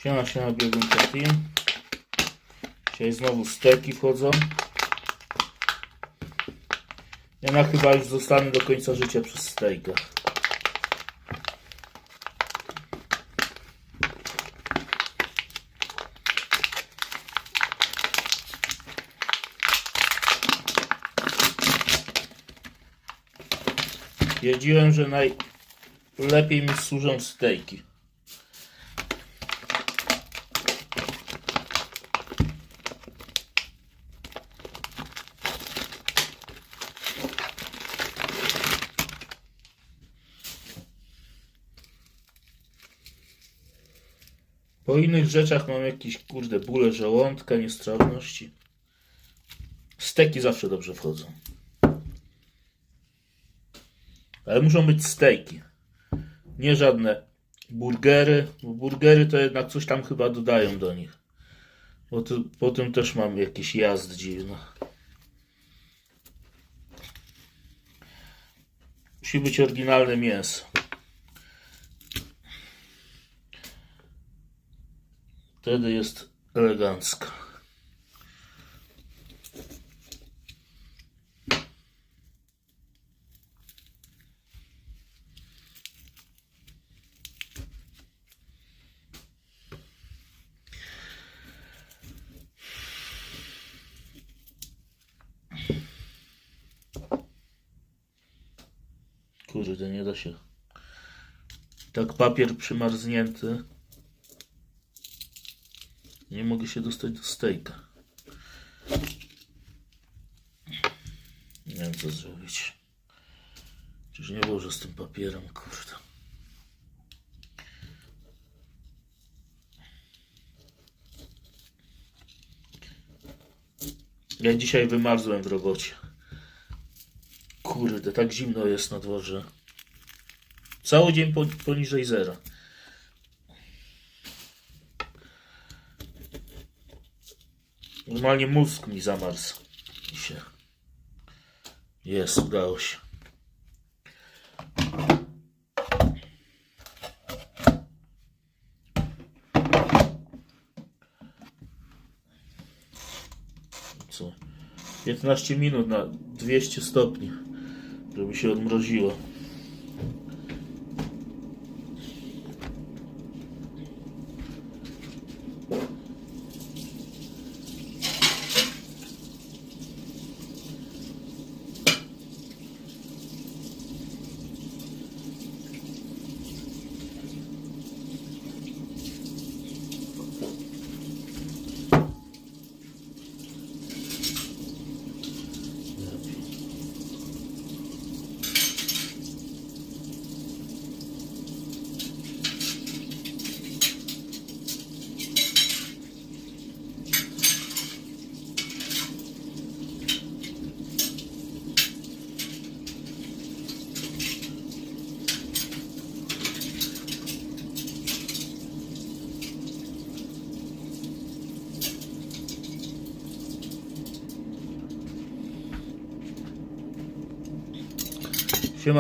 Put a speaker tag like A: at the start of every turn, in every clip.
A: Siema, biegunka team. Dzisiaj znowu steki wchodzą. Ja chyba już zostanę do końca życia przy stejkach. Wiedziałem, że najlepiej mi służą stejki. Po innych rzeczach mam jakieś bóle żołądka, niestrawności. Steki zawsze dobrze wchodzą. Ale muszą być stejki. Nie żadne burgery. Bo burgery to jednak coś tam chyba dodają do nich. Bo po tym też mam jakieś jazdy dziwne. Musi być oryginalne mięso. Wtedy jest elegancko. Kurde, nie da się. Tak papier przymarznięty. Nie mogę się dostać do stejka. Nie wiem co zrobić. Czyż nie włożę z tym papierem, kurde. Ja dzisiaj wymarzłem w robocie. Kurde, tak zimno jest na dworze. Cały dzień poniżej zera. Normalnie mózg mi zamarzł. Jest, udało się. Co? 15 minut na 200 stopni, żeby się odmroziło.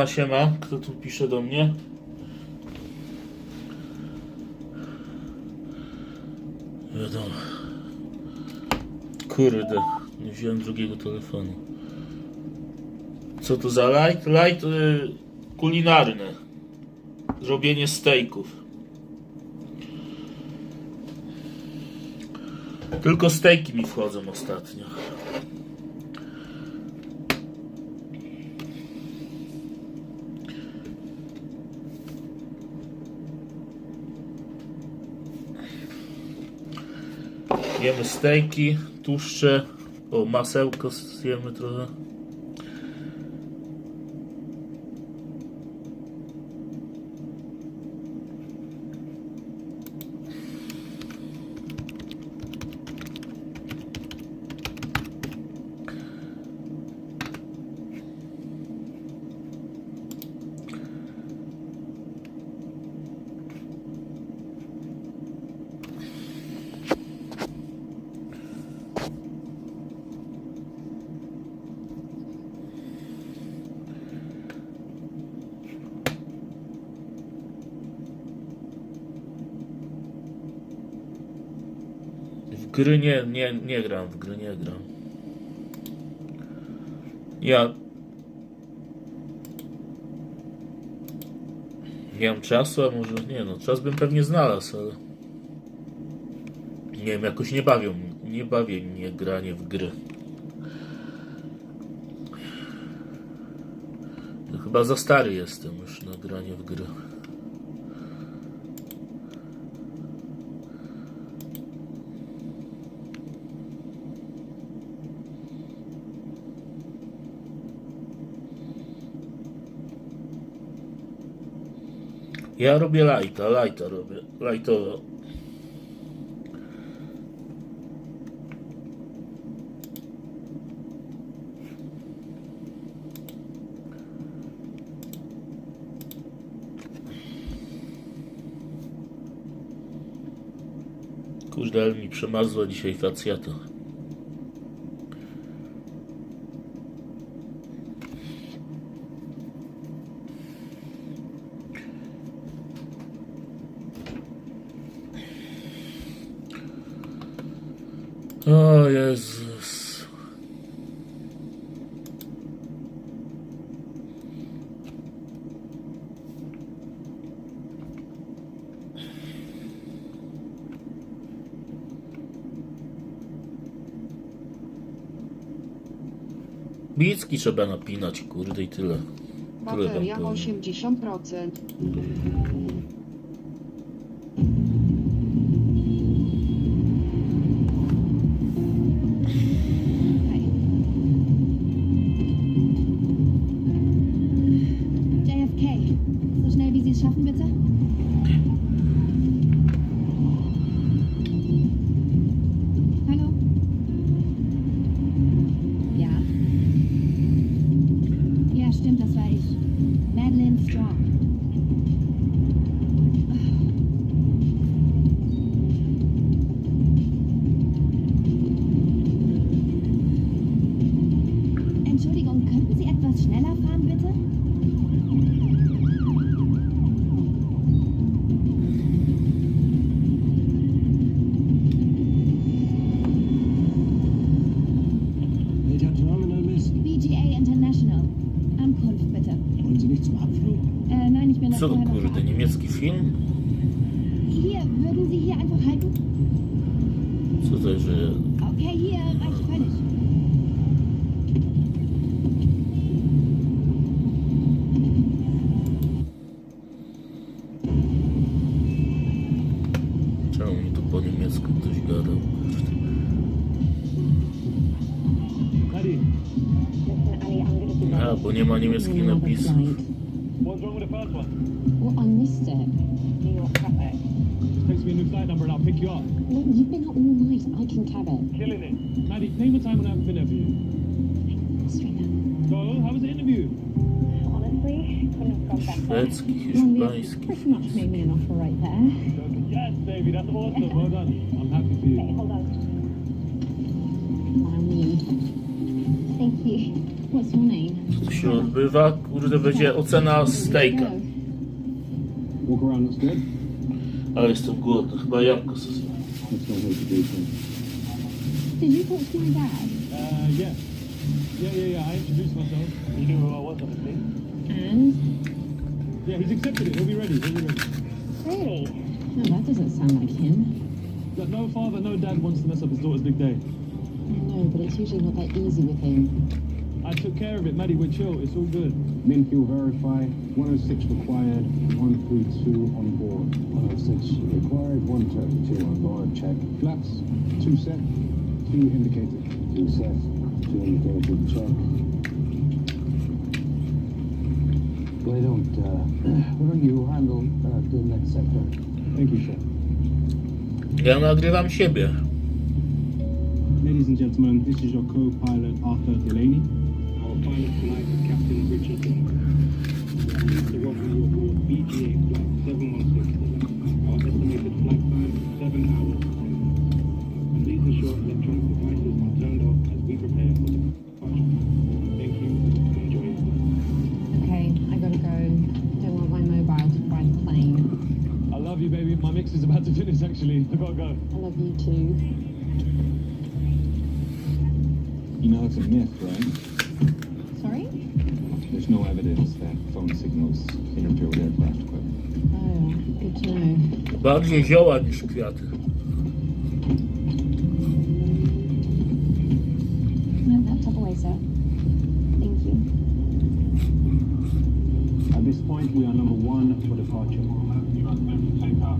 A: Siema, kto tu pisze do mnie? Wiadomo. Kurde, nie wziąłem drugiego telefonu. Co to za light? Light kulinarny. Robienie stejków. Tylko stejki mi wchodzą ostatnio. Jemy stejki, tłuszcze, masełko zjemy trochę. gry nie gram, w gry nie gram. Ja nie mam czasu, a może nie, no czas bym pewnie znalazł, ale nie wiem, jakoś nie bawi mnie granie w gry. To chyba za stary jestem już na granie w gry. Ja robię lighta robię, lightowo. Kurde, ale mi przemarzła dzisiaj facjata. O Jezus. Bicki trzeba napinać, kurde, i tyle.
B: Bateria 80%.
C: JFK, so schnell wie Sie es schaffen, bitte? Hallo? Ja? Ja, stimmt, das war ich. Madeline Strong. Entschuldigung, könnten Sie etwas schneller fahren, bitte?
D: Welcher Terminal, Miss?
C: BGA International. Ankunft, bitte.
D: Wollen Sie nicht zum Abflug?
C: Nein, ich bin da
A: Co to
C: vorher noch
A: kurde, niemiecki film?
C: Hier, würden Sie hier einfach halten?
A: Co to, że...
C: Okay, hier reicht völlig.
A: Czemu mi tu po niemiecku ktoś gadał?
D: Paddy,
A: A, bo nie ma niemieckich napisów.
D: what's wrong with the first one?
E: Well, I missed it. New York traffic.
D: Just text me a new flight number and I'll pick you up.
E: Look, you've been up all night. I can cab it.
D: Killing it. Maddie, name a time when I haven't been there for you. So, how was the interview?
E: Honestly, couldn't have gone better.
A: Szwedzki,
E: Well, you
A: hiszpański.
E: pretty much made me an offer right there.
D: Yes, baby, that's awesome. Well done. I'm happy for you.
E: Hey, hold on. I need. Thank you. What's your name?
A: Co tu się odbywa? Kurde, będzie ocena stejka.
D: Walk around, looks good.
A: Ale jestem głodny, chyba jabłko sobie.
D: Let's not wait to do things.
E: Did you talk to my dad?
D: Yeah. Yeah. I introduced myself. You knew who I was, obviously.
E: And?
D: Yeah, he's accepted it. He'll be ready.
E: Really? No, that doesn't sound like him.
D: But no father, no dad wants to mess up his daughter's big day.
E: I know, but it's usually not that easy with him.
D: I took care of it, Maddie. We're chill. It's all good. Min fuel verify. 106 required. 132 on board. 106 required. 132 on board. Check. Flaps. 2 set. 2 indicated. 2 set. 2 indicated. Check. Why don't you handle the next sector? Thank you, sir.
A: Ja nagrywam siebie.
D: Ladies and gentlemen, this is your co-pilot Arthur Delaney. Our pilot tonight is Captain Richardson. We are to welcome you aboard BGA Flight 716. Our estimated flight time is 7 hours. Please ensure electronic devices are turned off as we prepare for the departure. Thank you and enjoy your flight.
E: Okay, I gotta go. Don't want my mobile to fry the plane.
D: I love you, baby. My mix is about to finish, actually. I gotta go.
E: I love you too.
D: You know it's a myth, right?
E: Sorry?
D: There's no evidence that phone signals interfere with aircraft equipment.
E: Oh, good to know.
A: Bardziej zioła niż kwiaty.
E: No, laptop away, sir. Thank you.
D: At this point, we are number 1 for departure.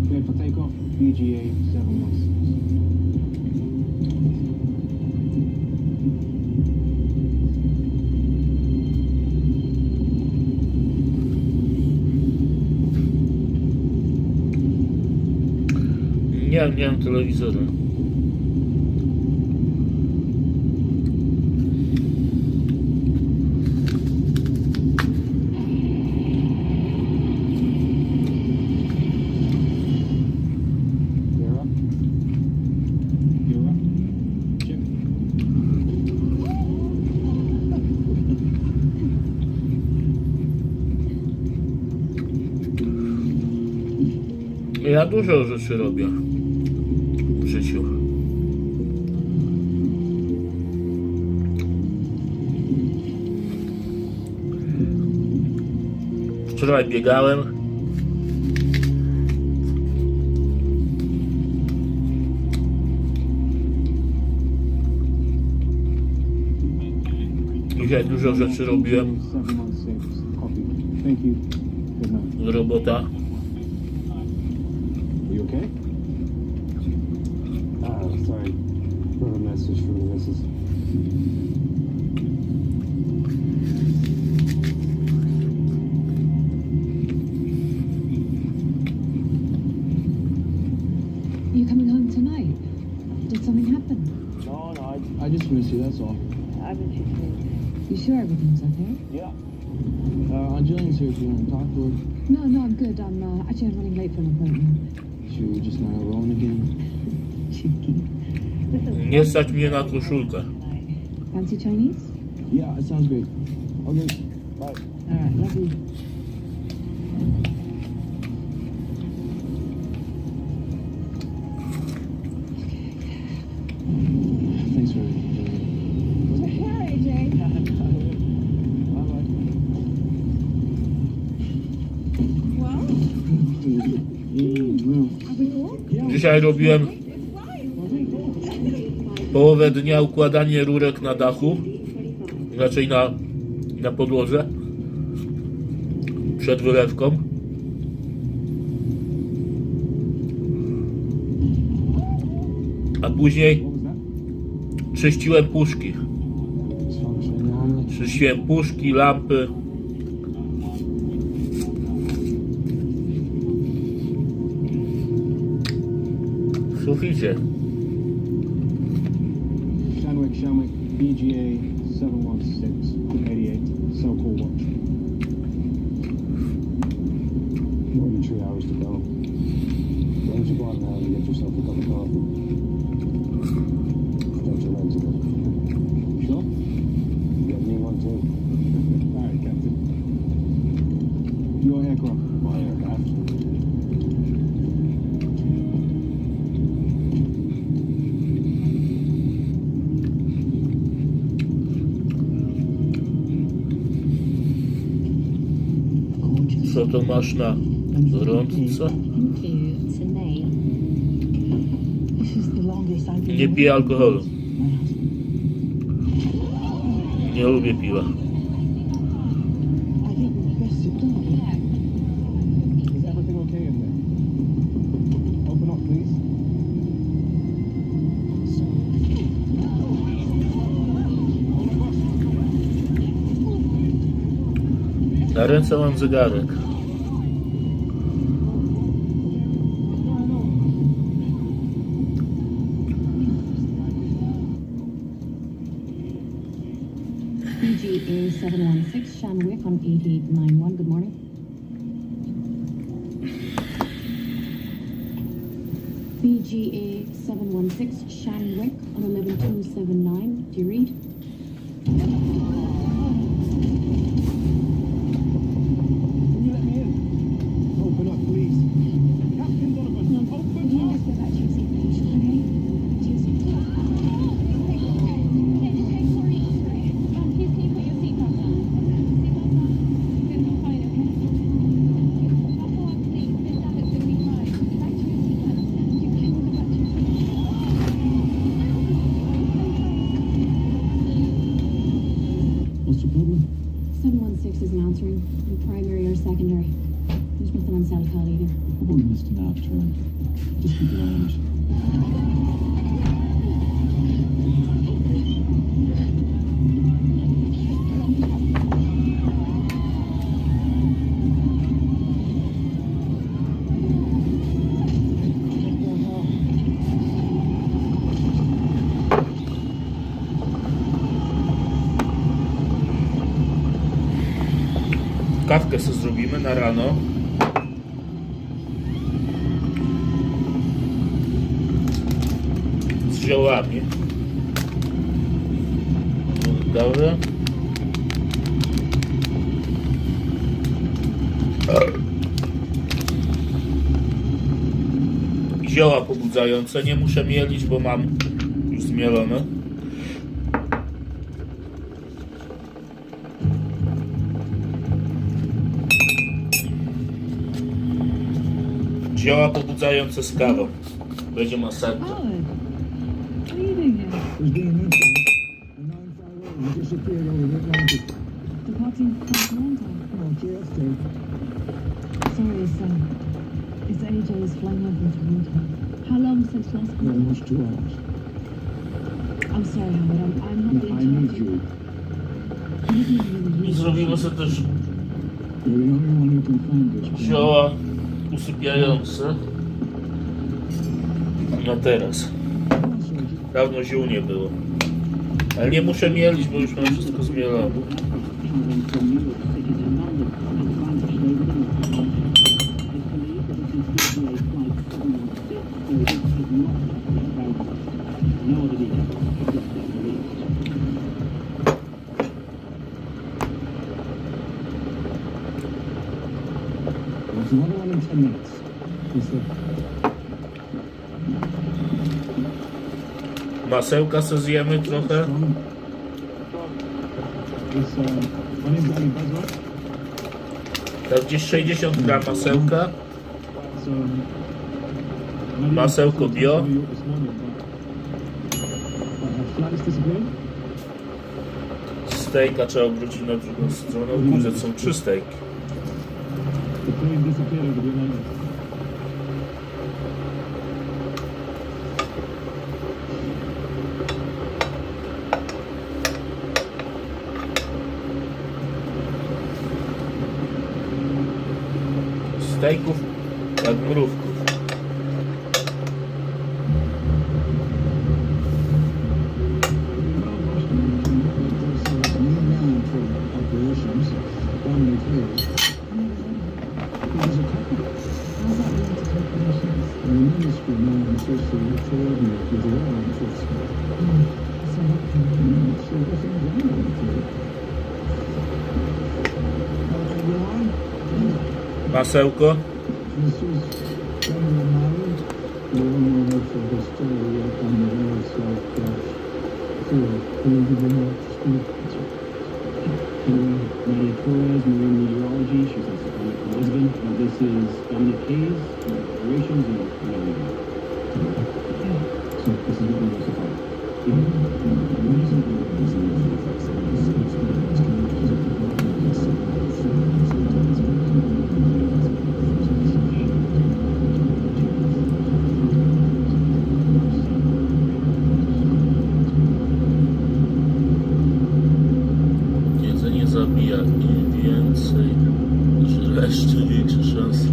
D: Cleared for takeoff, BGA 716.
A: Nie mam telewizora.
D: You're up. You're up. Jimmy.
A: Ja dużo rzeczy robię w życiu. Wczoraj biegałem. Dzisiaj dużo rzeczy robiłem
D: 716. Copy. Thank you. Good night.
A: z robota.
D: Are you okay? Sorry. Wrote a message from the missus.
B: You coming home tonight? Did something happen?
D: No, I just miss you, that's all.
B: You sure everything's okay?
D: Yeah. Aunt Jillian's here if you want to talk to her.
B: No, I'm good. Actually I'm running late for an appointment.
D: Should we just not alone again?
B: Cheeky.
A: Nie stać mnie na koszulkę.
B: Fancy Chinese?
D: Yeah, it sounds great. Okay, bye.
B: Alright, love you.
D: Thanks for everything.
B: Hey, Jay.
D: Bye-bye.
B: Have we talked?
A: Dzisiaj robiłem połowę dnia układanie rurek na dachu, raczej na podłodze przed wylewką. A później
D: What was that?
A: czyściłem puszki.
D: Dysfunctional.
A: Czyściłem puszki, lampy. W suficie.
D: Shanwick, BGA 716-88, so-called watch. More than 3 hours to go. Why don't you go out now and get yourself a cup of coffee? Stretch your legs a bit. Sure? Get me one too. All right, Captain. Your aircraft. My aircraft.
A: Co to masz na rączce?
E: Thank you. It's a name.
B: This is the longest I've been
A: Nie piję alkoholu. Nie lubię piwa.
B: I think we best sit down.
D: Is everything okay in there? Open up, please.
A: Na ręce mam zegarek.
E: BGA 716, Shanwick on 8891. Good morning. BGA 716, Shanwick on 11279. Do you read?
D: Can you let me in? Open up, please. Captain Donovan,
E: We
D: open
E: can
D: up!
E: just go back to your seat, please. Okay? To your seat.
B: 716 isn't answering. In primary or secondary. There's nothing on cell call either.
D: I've only missed an half turn. Just keep an eye on it.
A: Kawkę sobie zrobimy na rano. Z ziołami. Dobra. Zioła pobudzające nie muszę mielić, bo mam już zmielone. Zioła pobudzające z kawą. Będzie masakra.
B: Alan, what are you doing here?
D: There's been an incident. A 950 disappeared over the Atlantic.
B: Departing from Toronto.
D: Oh, JFK.
B: Sorry, son. It's AJ's flying over from Toronto. How long since last call?
D: Almost 2 hours.
B: I'm sorry, Howard. I'm not being
D: I need
B: interrupted.
D: you.
B: You didn't really
A: I
B: use
A: zrobimy sobie też
D: You're the only one who can find this.
A: zioła usypiające. No teraz. Dawno ziół nie było. Ale nie muszę mielić, bo już mam wszystko zmielone.
D: There's another one in 10 minutes. Is the
A: Masełka se zjemy trochę.
D: Is onion belly buzzard?
A: Tak gdzieś 60 gram masełka.
D: So,
A: Masełko bio.
D: Flat is disappeared?
A: Stejka trzeba obrócić na drugą stronę. O kurde, są 3 stejki.
D: The plane disappeared over the Atlantic.
A: Stejków jak mrówków. Masełko.
D: Maria Torres, marine meteorology. She's also from Lisbon. This is Dominic Hayes, operations and so this is what we know so far.
A: Jedzenie zabija. Im więcej żresz, tym większe szanse.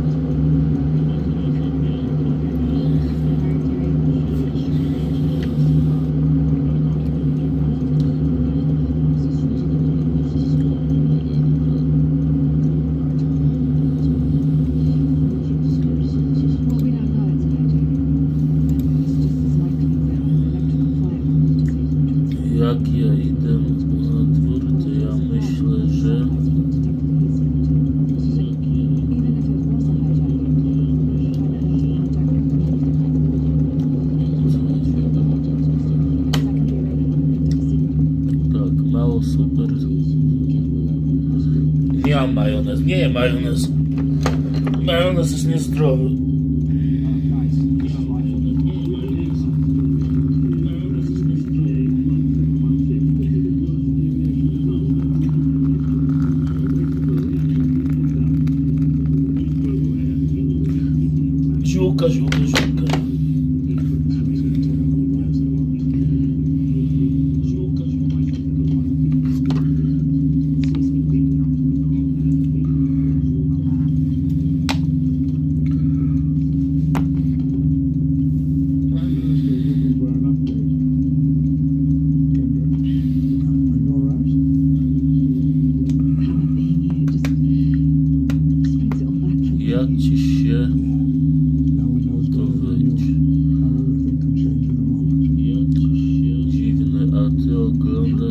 B: Well, we don't know it's AJ. It's just as likely that electrical fire will just
A: Jak ja idę na dwór, to ja myślę, że
B: even if it was a hijacker, trying to
A: tak, mało super. Nie mam majonez, nie jem majonez. Majonez jest niezdrowy.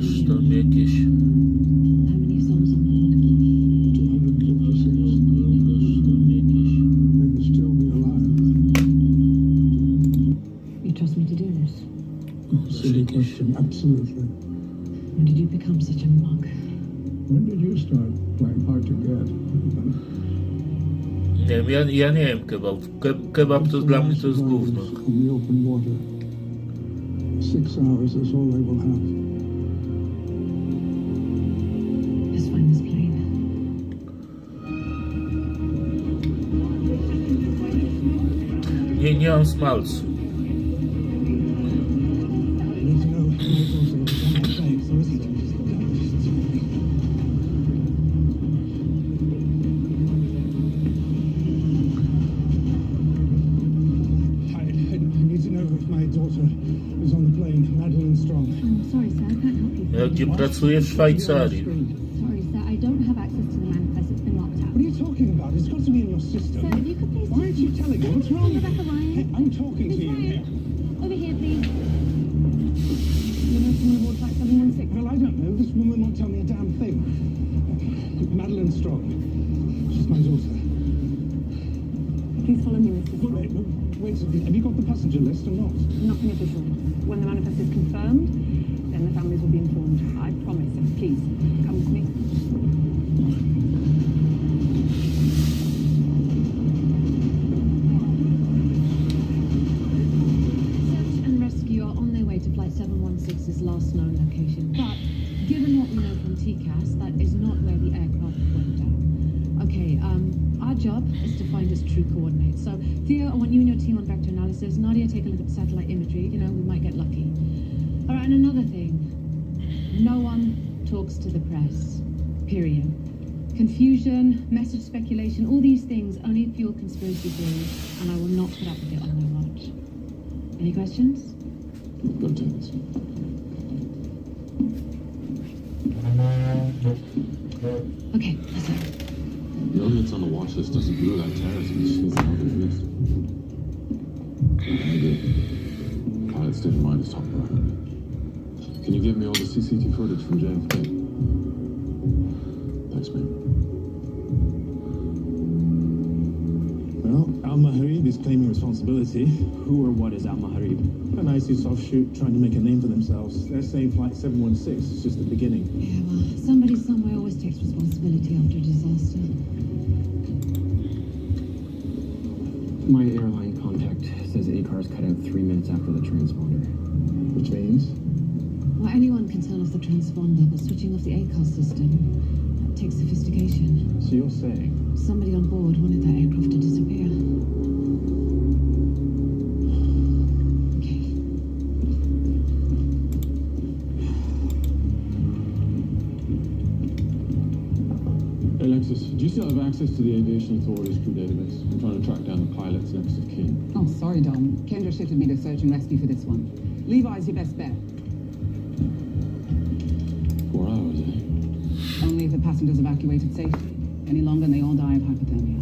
A: też tam jakieś...
B: How many souls on board?
D: 256. They could still be alive.
B: You trust me to do this?
D: Silly question. Absolutely.
B: When did you become such a mug?
D: When did you start playing hard to get?
A: Nie wiem, ja nie wiem kebab. Kebab to dla mnie to jest gówno.
D: On the open water. 6 hours is all they will have.
B: Let's find this plane.
A: Nie mam smalcu.
D: I need to know how it's also on my plane, so isn't it? I need to know if my daughter is on the plane, Madeline Strong.
C: I'm sorry, sir. I can't help you.
A: Ja gdzie pracuję w Szwajcarii.
C: Sorry, sir. I don't have access to the manifest. It's been locked out.
D: What are you talking about? It's got to be in your system.
C: Sir, if you could please...
D: Why aren't you telling me? What's wrong?
C: Rebecca Ryan.
D: Hey, I'm talking to
C: Miss
D: you here.
C: Ryan. Over here, please. You're not on board flight 716.
D: Well, I don't know. This woman won't tell me a damn thing. Madeline Strong. She's my daughter.
B: Please follow me, Mr.
D: Wait a second. Have you got the passenger list or not?
B: Nothing official. When the manifest is confirmed, then the families will be informed. I promise. So please, come with me.
F: Search and rescue are on their way to Flight 716's last known location. But given what we know from TCAS, that is not where the aircraft went down. Okay, our job is to find its true coordinates. So, Theo, I want you and your team on vector analysis. Nadia, take a look at the satellite imagery. You know, we might get lucky. All right, and another thing. No one talks to the press. Period. Confusion, message speculation, all these things only fuel conspiracy theories, and I will not put up with it on my watch. Any questions?
G: Go take this.
F: Okay, that's it.
G: The only that's on the watch list doesn't look like terrorism. It's just on the list. Maybe pilot state of mind is top right. Can you give me all the CCTV footage from JFK? Thanks, mate.
H: Well, Al-Maharib is claiming responsibility.
I: Who or what is Al-Maharib?
H: An ISIS offshoot trying to make a name for themselves. They're saying Flight 716 is just the beginning.
F: Yeah, well, somebody somewhere always takes responsibility after a disaster.
I: My airline contact says A-cars cut out 3 minutes after the transponder.
H: Which means?
F: Well, anyone can turn off the transponder, but switching off the ACAR system, that takes sophistication.
H: So you're saying?
F: Somebody on board wanted that aircraft to disappear. Okay.
G: Hey, Alexis, do you still have access to the Aviation Authority's crew database? I'm trying to track down the pilot's next of kin.
J: Oh, sorry, Dom. Kendra shifted me to search and rescue for this one. Levi's your best bet.
G: 4 hours, eh?
J: Only if the passengers evacuated safely. Any longer and they all die of hypothermia.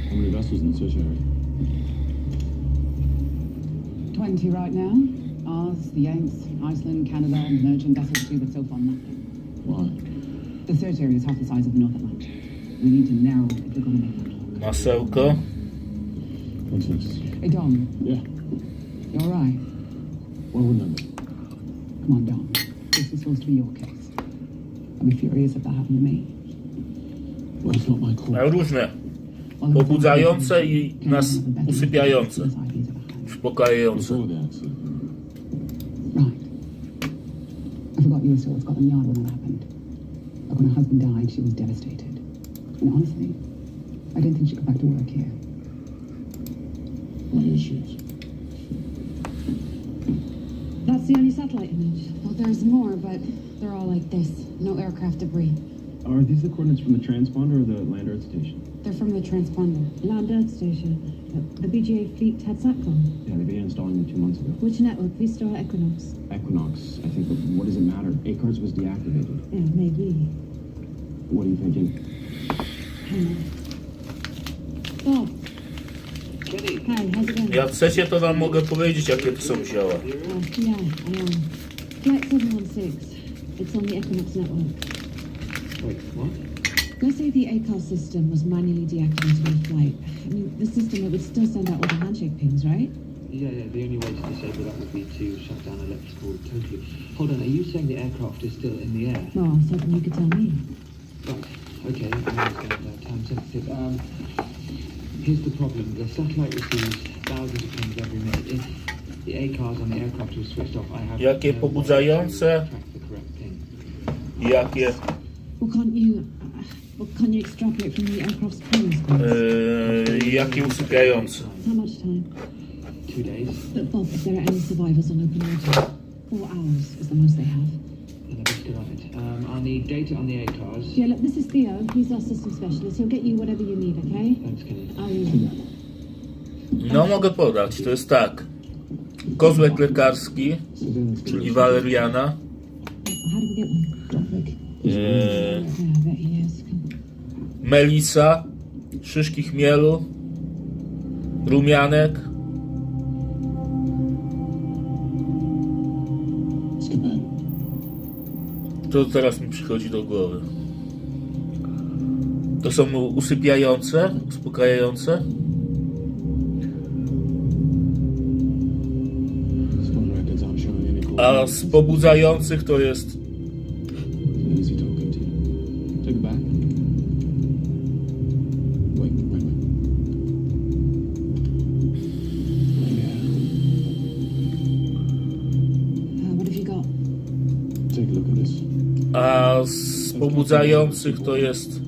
G: How many vessels in the search area?
J: 20 right now. Ours, the Yanks, Iceland, Canada, merchant vessels too, but so far nothing.
G: Why?
J: The search area is half the size of the North Atlantic. We need to narrow it if we're going to make it.
A: Masełko.
G: What's next?
J: Hey, Dom.
G: Yeah.
J: You all right?
G: Why wouldn't I be?
J: Come on, Dom. This is supposed to be your case. I'd be furious if that happened to me.
G: Well, it's not my call.
A: Mają różne. Pobudzające i nas usypiające. Uspokajające.
G: Before the accident.
J: Right. I forgot you were still at Scotland Yard when that happened. But when her husband died, she was devastated. And honestly, I didn't think she'd go back to work here.
G: My issues.
F: That's the only satellite image. Well, there's more, but they're all like this. No aircraft debris.
I: Are these the coordinates from the transponder or the land Earth station?
F: They're from the transponder. Land Earth Station. The BGA fleet had SATCOM.
I: Yeah, they began installing them 2 months ago.
F: Which network? Vista or Equinox?
I: Equinox, I think, but what does it matter? A-cars was deactivated.
F: Yeah, maybe.
I: What are you thinking?
F: Hang on. Bob. Hi, how's it going?
A: Jak chcecie, to wam mogę powiedzieć, jakie to są zioła.
F: Yeah, I am. Flight 716. It's on the Equinox network.
I: Wait, what?
F: Let's say the ACAR system was manually deactivated in flight. I mean, the system, it would still send out all the handshake pings, right?
I: Yeah, the only way to disable that would be to shut down electrical totally. Hold on, are you saying the aircraft is still in the air?
F: Well, I was hoping you could tell me.
I: Right, okay, I understand time sensitive. Here's the problem. The satellite receives thousands of pings every minute. If the ACARs on the aircraft were switched off, I have
A: Jakie
I: no way
A: pobudzające?
I: to track the correct ping.
A: Jakie
F: Well, can't you extrapolate from the aircraft's pings?
A: jakie usypiające?
F: How much time?
I: 2 days,
F: But Bob, if there are any survivors on open water, 4 hours is the most they have.
I: and I best get on it. I'll need data on the ACARs.
F: Yeah, look, this is Theo. He's our system specialist. He'll get you whatever you need, okay?
I: Thanks, Kenny.
A: No mogę podać, to jest tak. Kozłek lekarski, czyli waleriana.
F: How do we get them? Yeah, I bet he is.
A: Melisa, szyszki chmielu, rumianek. To teraz mi przychodzi do głowy. To są usypiające, uspokajające. A z pobudzających to jest
F: What have you got?
G: Take a look at this.
A: a z pobudzających to jest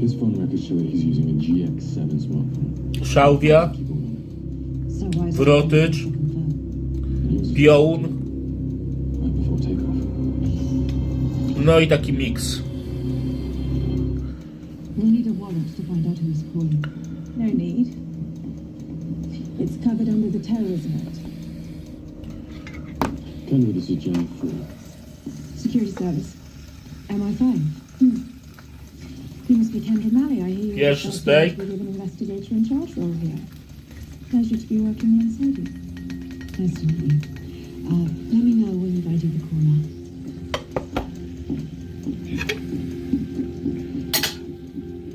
G: His phone records show that he's using a GX7 smartphone.
A: szałwia,
F: So why is
A: wrotycz,
F: it confirmed?
A: piołun,
G: Right before takeoff.
A: no i taki miks.
F: We'll need a warrant to find out who he's calling.
C: No need. It's covered under the Terrorism Act.
G: Kenny, this is Jan 4.
C: Security Service.
F: MI5.
C: You must be Kendra Malley. I hear you're
A: Pierwszy
C: associated
A: steak.
C: with an investigator in charge role here. Pleasure to be working alongside you.
F: Nice to meet you. Let me know when you're ready to call out.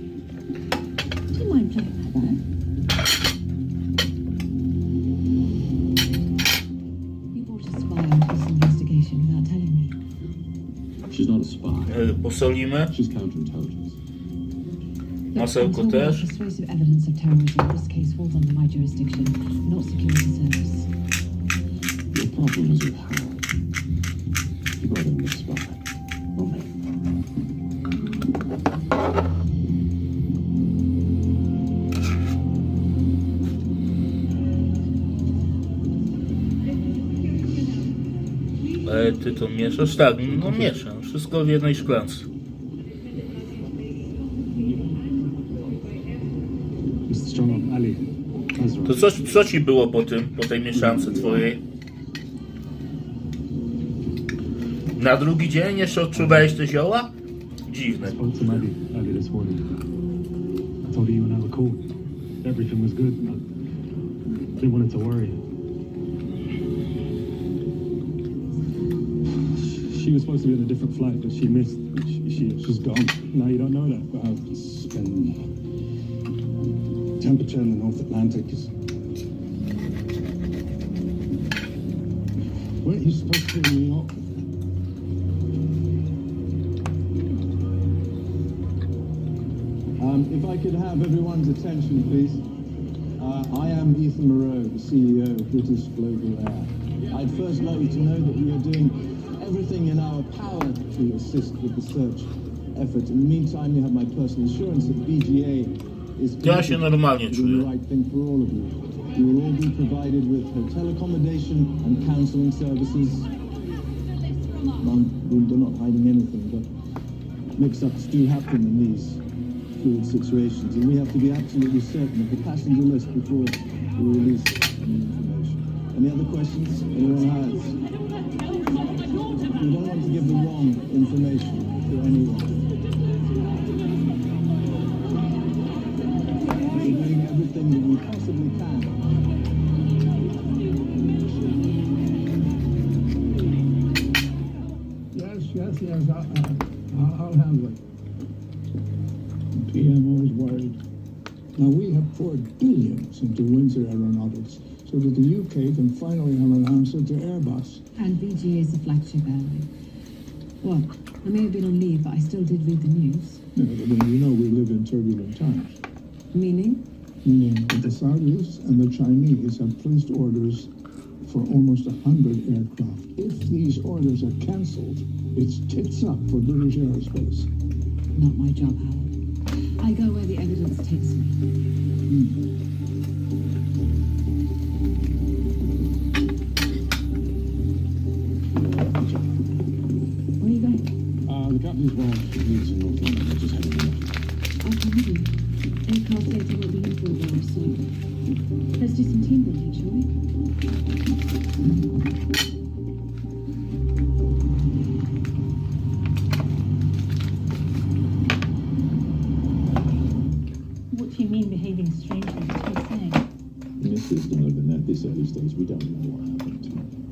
C: Do you mind playing that back?
F: You brought a spy onto this investigation without telling me.
G: She's not a spy.
A: Posolimy.
G: She's counterintelligence.
A: Masełko
F: Until we have
A: też.
F: persuasive evidence of terrorism, this case falls under my jurisdiction, not security service.
G: Your problem is with her. You brought in the spy. Not me.
A: Ty to mieszasz? Tak, no mieszam. Wszystko w jednej szklance.
D: Mr. Strong, Ali, Ezra.
A: To co ci było po tej mieszance twojej? Na drugi dzień jeszcze odczuwałeś te zioła? Dziwne.
D: Spoke to Maddie earlier this morning. I told her you and I were cool. Everything was good. I didn't want it to worry you. She was supposed to be on a different flight, but she missed. She's gone. Now you don't know that.
H: It's been temperature in the North Atlantic is. Weren't you supposed to be in New York? If I could have everyone's attention, please. I am Ethan Moreau, the CEO of British Global Air. I'd first like you to know that we are doing everything in our power to assist with the search effort. In the meantime, you have my personal assurance that BGA is
A: Ja się normalnie
H: doing
A: czuję.
H: the right thing for all of you. You will all be provided with hotel accommodation and counselling services. They're not hiding anything, but mix-ups do happen in these fluid situations, and we have to be absolutely certain of the passenger list before we release any information. Any other questions anyone has? We don't want to give the wrong information to anyone. We're doing everything that we possibly can. Yes, yes, I'll handle it. PMO is worried. Now, we have poured billions into Windsor Aeronautics so that the UK can finally have an answer to Airbus.
F: And VGA is the flagship airline. Well, I may have been on leave, but I still did read the news.
H: Yeah, but then you know we live in turbulent times.
F: Meaning?
H: Meaning that the Saudis and the Chinese have placed orders for almost 100 aircraft. If these orders are cancelled, it's tits up for British aerospace.
F: Not my job, Howard. I go where the evidence takes me. Where are you going?
G: The captain's wife lives in North London. I just had a minute.
F: I'll come with you. Aircraft data won't be in for a while, so let's do some team building, shall we?
C: What do you mean behaving strangely? What are you saying?
G: Mrs. Donovan, at this early stage, we don't know what happened.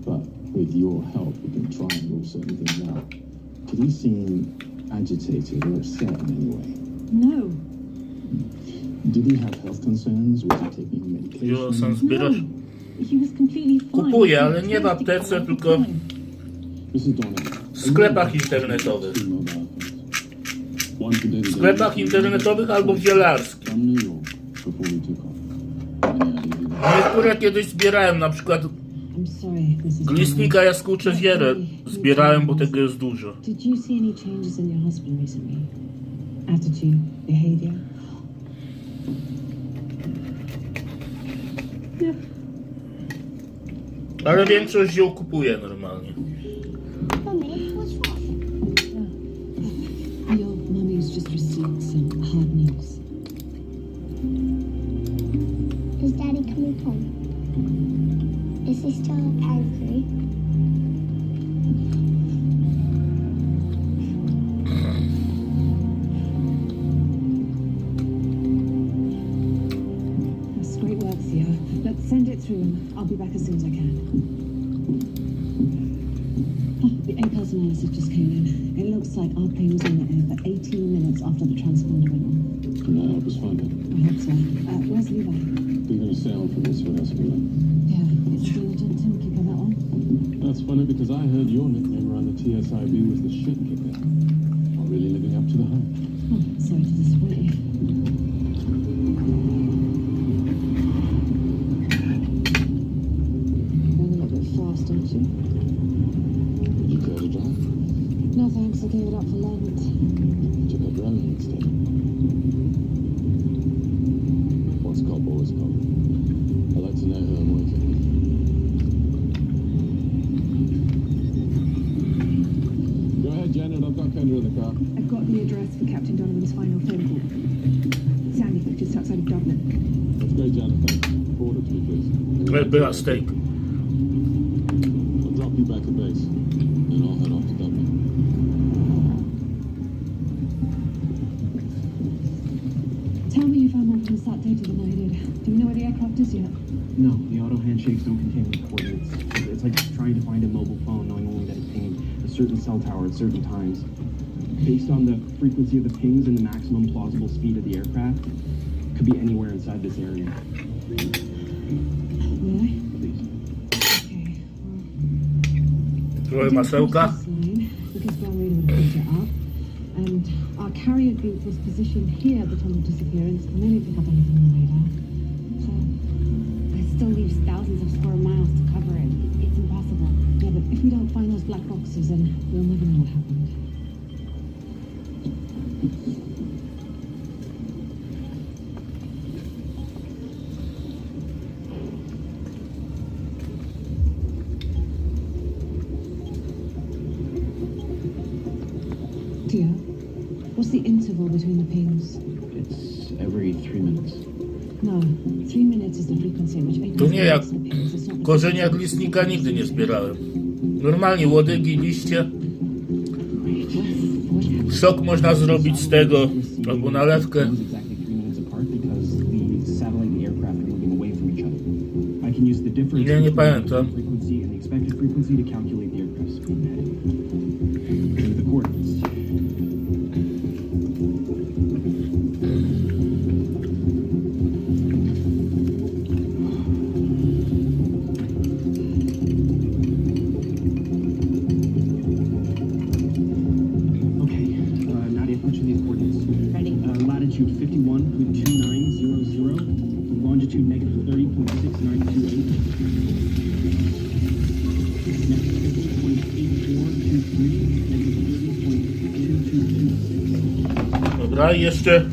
G: But with your help, we can try and rule certain things out. Did he seem agitated or upset in any way?
C: No.
G: Did he have health concerns? Was he taking medication?
A: Jo, sam zbierasz?
C: He was completely fine.
A: Kupuję, ale nie w aptece, tylko
G: Mrs. Donovan,
A: w sklepach internetowych. W sklepach internetowych albo w zielarskich.
G: From New York before we took off. Any idea who that
A: Niektóre kiedyś zbierałem, na przykład
F: I'm sorry, this is
A: glistnika jaskółczewierę zbierałem, bo tego jest dużo.
F: Did you see any changes in your husband recently? Attitude, behavior?
A: Ale większość ziół kupuję normalnie.
E: Mummy, what's wrong?
F: Your mummy's just received some hard news.
E: Is Daddy coming home? Is he still angry?
F: That's great work, Theo. Let's send it through and I'll be back as soon as I can. Oh, the ACARS analysis just came in. It looks like our plane was in the air for 18 minutes after the transponder went on.
G: Can that help us find him?
F: I hope so. Where's Levi?
G: We're going to sail for this one, Esmila.
F: Yeah, it's diligent Tim kick on that one.
G: That's funny because I heard your nickname around the TSIB was the shit kicker. Not really living up to the hype.
F: Oh, sorry to disappoint you. Going a little bit fast, don't you?
G: Would you care to drive?
F: No thanks, I gave it up for Lent.
G: Took up driving instead. What's cop, always cop. I like to know who I'm working with. Go ahead, Janet. I've got Kendra in the car.
C: I've got the address for Captain Donovan's final phone call. Sandy, just outside of Dublin.
G: That's great, Janet. Thanks. Forward it to me, please.
A: Była steak.
G: I'll drop you back at base. Then I'll head off to Dublin.
F: Tell me you found more from that data than I did. Do we know where the aircraft is yet?
K: No, the auto handshakes don't contain the coordinates. It's like trying to find a mobile phone knowing only that it pinged a certain cell tower at certain times. Based on the frequency of the pings and the maximum plausible speed of the aircraft, could be anywhere inside this area.
F: Really?
K: Please.
F: Okay.
A: Trochę masełka.
F: Because Brown Radio would have picked it up. And our carrier group was positioned here at the time of disappearance, and they didn't pick up anything on the radar. So
C: That still leaves thousands of square miles to cover it. It's impossible.
F: yeah, but if we don't find those black boxes, then we'll never know what happened. Tia, what's the interval between the pings?
K: It's every 3 minutes.
F: No, 3 minutes is the frequency at which ACARS
A: To nie jak
F: makes the pings. It's not the
A: korzenia glistnika nigdy nie zbierałem. Normalnie łodygi, liście. Sok można zrobić z tego, albo nalewkę.
K: It was exactly 3 minutes apart because the satellite and the aircraft are moving away from each other. I can use the difference
A: Nie
K: between
A: pamiętam.
K: the frequency and the expected frequency to calculate the aircraft speed and heading. And the coordinates. 51 with 2900, longitude negative 30.6928. Next, 50.8423, negative 30.2226.
A: Dobra, i jeszcze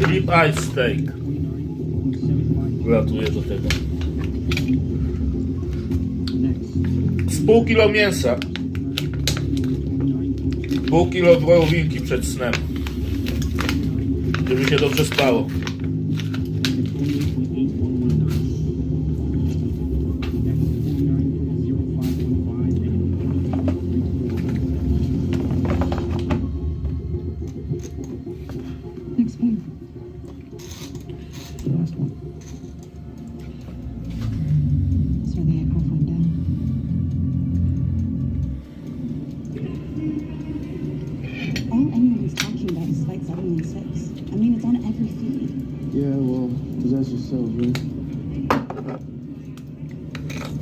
A: rib eye steak. Wlatuje do tego. Z pół kilo mięsa. Pół kilo wołowinki przed snem. Żeby się dobrze spało.
J: Next page.
G: The last one.
J: That's where the aircraft went down. All anyone's talking about is Flight 716. I mean, it's on every feed.
H: Yeah, well, possess yourself, right?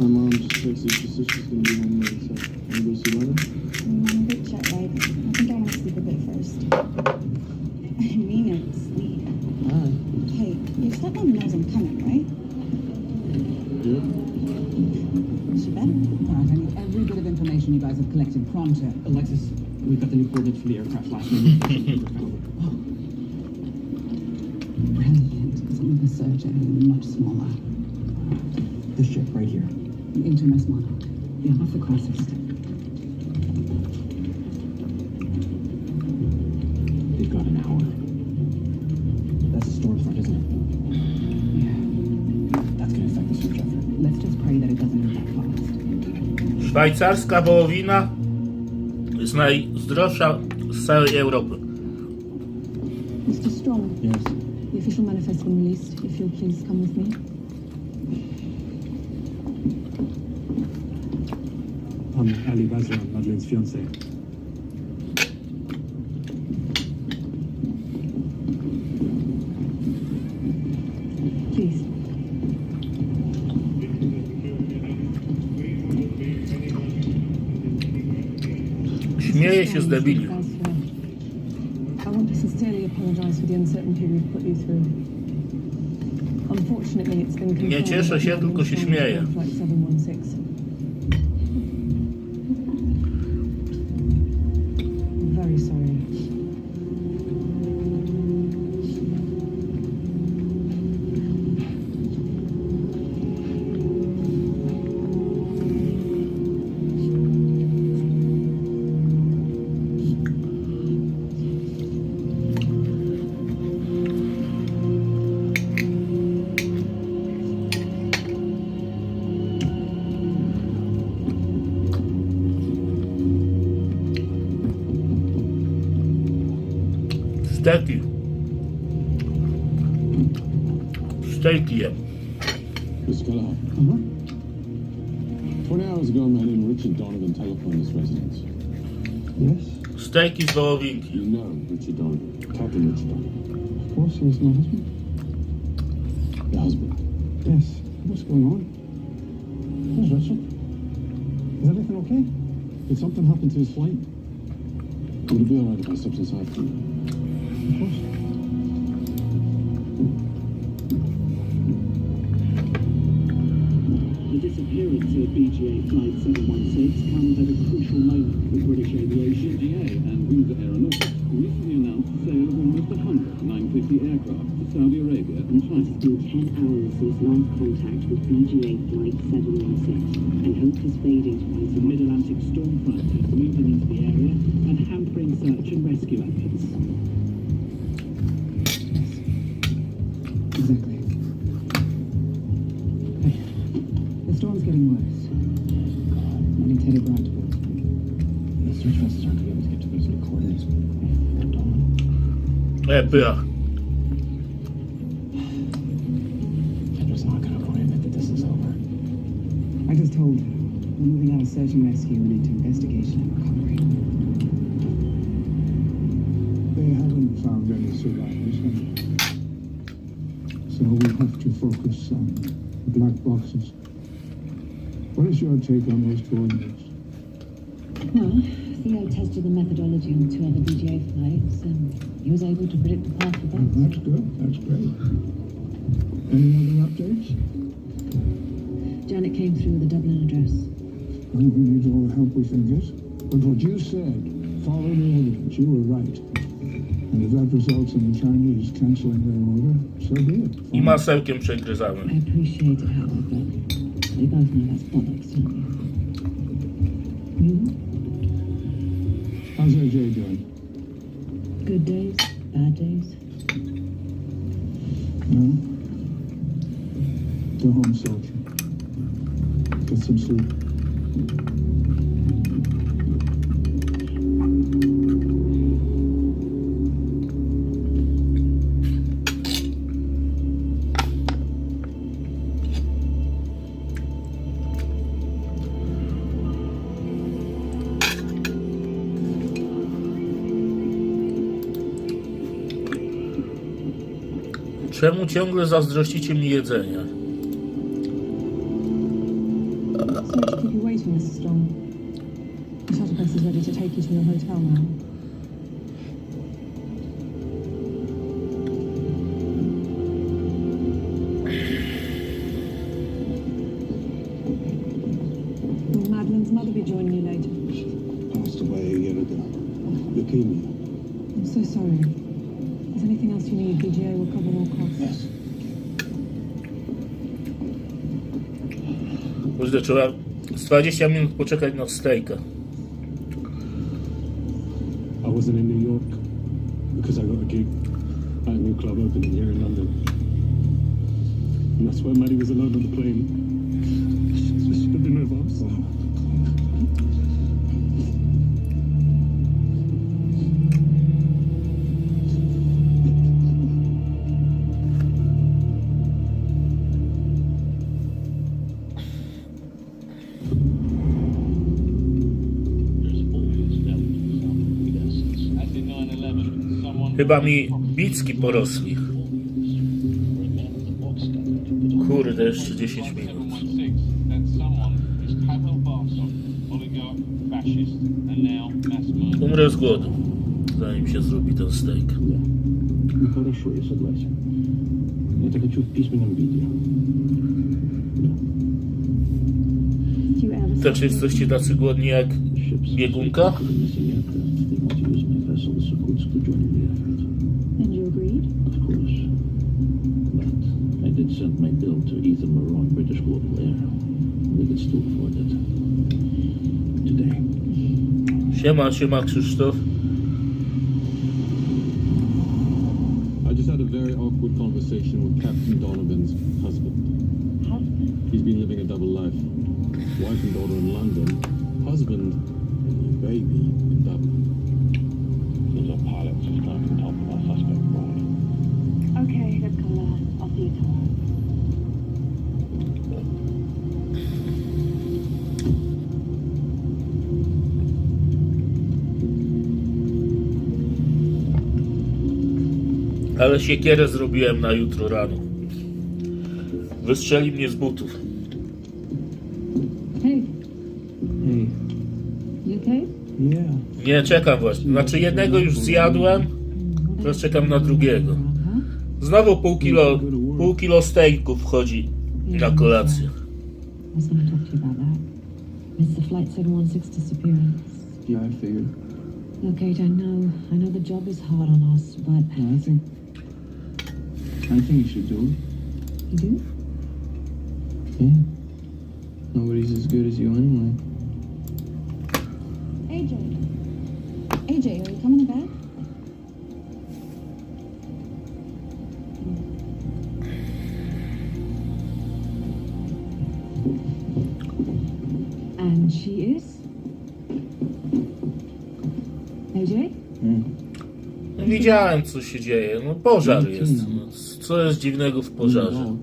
H: My mom just texted. She said she's gonna be home later. So, wanna go see Leonard?
J: I'm a bit jet lagged. I think I want to sleep a bit first. I mean it, sleep.
H: Alright.
J: Hey, your stepmom knows I'm coming, right?
H: Yeah.
J: She better.
L: All right, I need every bit of information you guys have collected pronto.
K: Alexis, we've got the new coordinates for the aircraft last night.
J: Brilliant. Something with a search area much smaller.
K: This ship right here.
J: The HMS Monarch. Yeah, that's the closest.
K: They've got an hour. That's the storm front, isn't it?
J: Yeah.
K: That's gonna affect the search effort.
J: Let's just pray that it doesn't move that fast.
A: Szwajcarska wołowina jest najzdrowsza z całej Europy.
J: Mr. Strong,
K: Yes.
J: the official manifest been released. If you'll please come with me.
D: I'm Ali Bazran, Madeleine's fiancé.
J: Please.
A: Śmieje się z debili.
F: I want to sincerely apologize for the uncertainty we've put you through. Unfortunately, it's been confirmed
A: Nie cieszę się,
F: that
A: tylko się
F: you've been
A: śmieję.
F: on Flight 716. Very sorry.
A: Stejki. Stejki jem.
G: Mr. Kelleher. 20 hours ago, a man named Richard Donovan telephoned this residence.
H: Yes?
A: Stejki z wołowinki.
G: You know Richard Donovan, Captain Richard Donovan.
H: Of course, he was my husband.
G: Your husband.
H: Yes. What's going on? Where's Richard? Is everything okay? Did something happen to his flight?
G: Would it be alright if I stepped inside for you?
H: Of course.
D: The disappearance of BGA Flight 716 comes at a crucial moment for British aviation. BGA and Windsor Aeronautics recently announced the sale of almost 100 950 aircraft to Saudi Arabia and China.
M: It's been 10 hours since last contact with BGA Flight 716, and hope is fading twice.
D: The Mid-Atlantic storm front is moving into the area and hampering search and rescue efforts.
J: Exactly. Hey, the storm's getting worse. And it's headed right towards me.
K: The search vessels aren't gonna be able to get to those new coordinates.
A: Pycha.
K: Kendra's not gonna go and admit that this is over.
J: I just told her we're moving out of search and rescue and into investigation and recovery.
H: They haven't found any survivors, have they? So we have to focus on the black boxes. What is your take on those coordinates?
F: Well, Theo tested the methodology on 2 other BGA flights, and he was able to predict the path for both.
G: That's good. That's great. Any other updates?
F: Janet came through with a Dublin address.
G: We need all the help we can get. But what you said, follow the evidence. You were right. And if that results in the Chinese cancelling their order, so be it.
A: I masełkiem przegryzamy.
F: I appreciate it, Howard, but we both know that's bollocks, don't we?
G: How's AJ doing?
F: Good days, bad days.
G: No? Go home, soldier. Get some sleep.
A: Czemu ciągle zazdrościcie mi jedzenia?
C: Sorry to keep you waiting, Mrs. Strong. The shuttle bus is ready to take you to your hotel now. Will Madeline's mother be joining you later?
G: Passed away a year ago. Leukemia.
C: I'm so sorry. Is there anything else you need? BGA will cover all costs.
G: Yes.
A: Kurde, trzeba z 20 minut poczekać na stejka.
D: I wasn't in New York because I got a gig at a new club opening here in London. And that's why Maddie was alone on the plane. She should have been with us.
A: Chyba mi bicki porosli. Kurde, jeszcze 10 minut. Umrę z głodu, zanim się zrobi ten steak.
G: Ну хорошо, я согласен. Я это хочу в письменном виде.
C: Do you ever
A: Też jesteście tacy głodni jak biegunka?
C: And you agreed?
G: Of course. But I did send my bill to Ethan Moreau in British Global Air. They could still afford it. Today.
A: Siema Krzysztof.
H: I just had a very awkward conversation with Captain Donovan's husband. He's been living a double life. Wife and daughter in London, husband and baby in Dublin.
G: Those are pilots just trying to top my suspect board.
C: Okay, let's go now. I'll see you tomorrow.
A: Ale siekierę zrobiłem na jutro rano. Wystrzeli mnie z butów.
F: Hey,
K: Hey.
F: you okay?
K: Yeah.
A: Nie, czekam właśnie. Znaczy jednego już zjadłem, teraz czekam na drugiego. Znowu pół kilo steaków wchodzi na kolację.
F: I was going to talk to you about that. It's the Flight 716 disappearance.
K: Yeah, I figured.
F: Look, Kate, I know the job is hard on us, but...
K: No, I think you should do it.
F: You do?
K: Yeah. Nobody's as good as you anyway.
C: AJ. AJ, are you coming to bed?
F: And she is? AJ?
A: No, widziałem, co się dzieje. No pożar jest. No, co jest dziwnego w pożarze?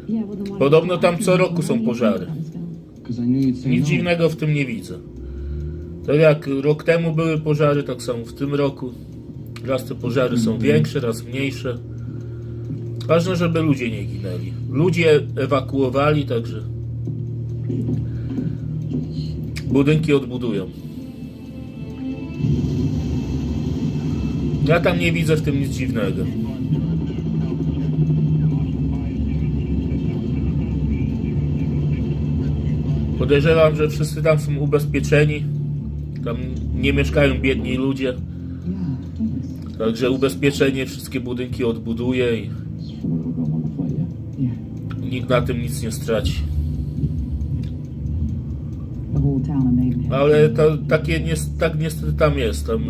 F: Yeah, well, then why
A: Podobno tam co roku są pożary.
K: Because I knew you'd say
A: Nic
K: no.
A: dziwnego w tym nie widzę. Tak jak rok temu były pożary, tak samo w tym roku. Raz te pożary są większe, raz mniejsze. Ważne, żeby ludzie nie ginęli. Ludzie ewakuowali, także budynki odbudują. Ja tam nie widzę w tym nic dziwnego. Podejrzewam, że wszyscy tam są ubezpieczeni. Tam nie mieszkają biedni ludzie. Także ubezpieczenie wszystkie budynki odbuduje i nikt na tym nic nie straci. Ale to tak niestety tam jest. Tam,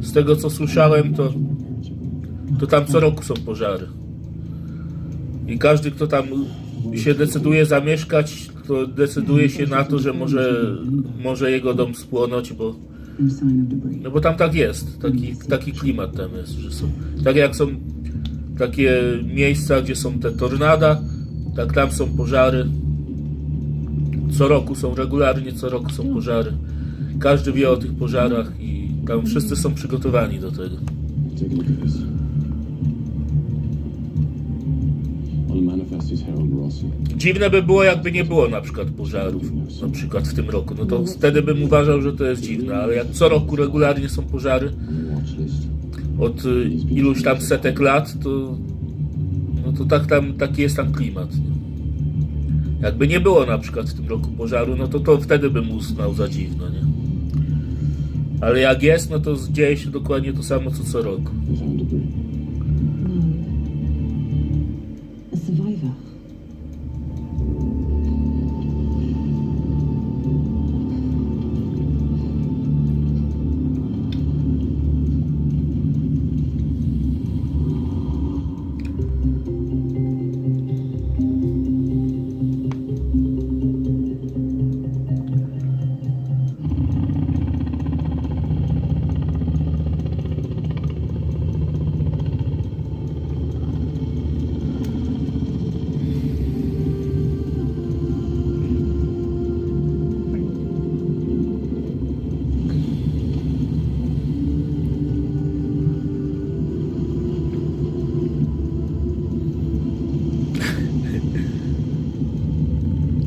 A: z tego co słyszałem, to tam co roku są pożary. I każdy, kto tam się decyduje zamieszkać, to decyduje się na to, że może jego dom spłonąć, bo tam tak jest. Taki klimat tam jest, że są. Tak jak są takie miejsca, gdzie są te tornada, tak tam są pożary. Co roku są regularnie, co roku są pożary. Każdy wie o tych pożarach i tam wszyscy są przygotowani do tego. Dziwne by było, jakby nie było na przykład pożarów, na przykład w tym roku. No to wtedy bym uważał, że to jest dziwne, ale jak co roku regularnie są pożary od iluś tam setek lat, to taki jest tam klimat. Jakby nie było na przykład w tym roku pożaru, no to wtedy bym uznał za dziwno, nie? Ale jak jest, no to dzieje się dokładnie to samo co roku.
F: A survivor.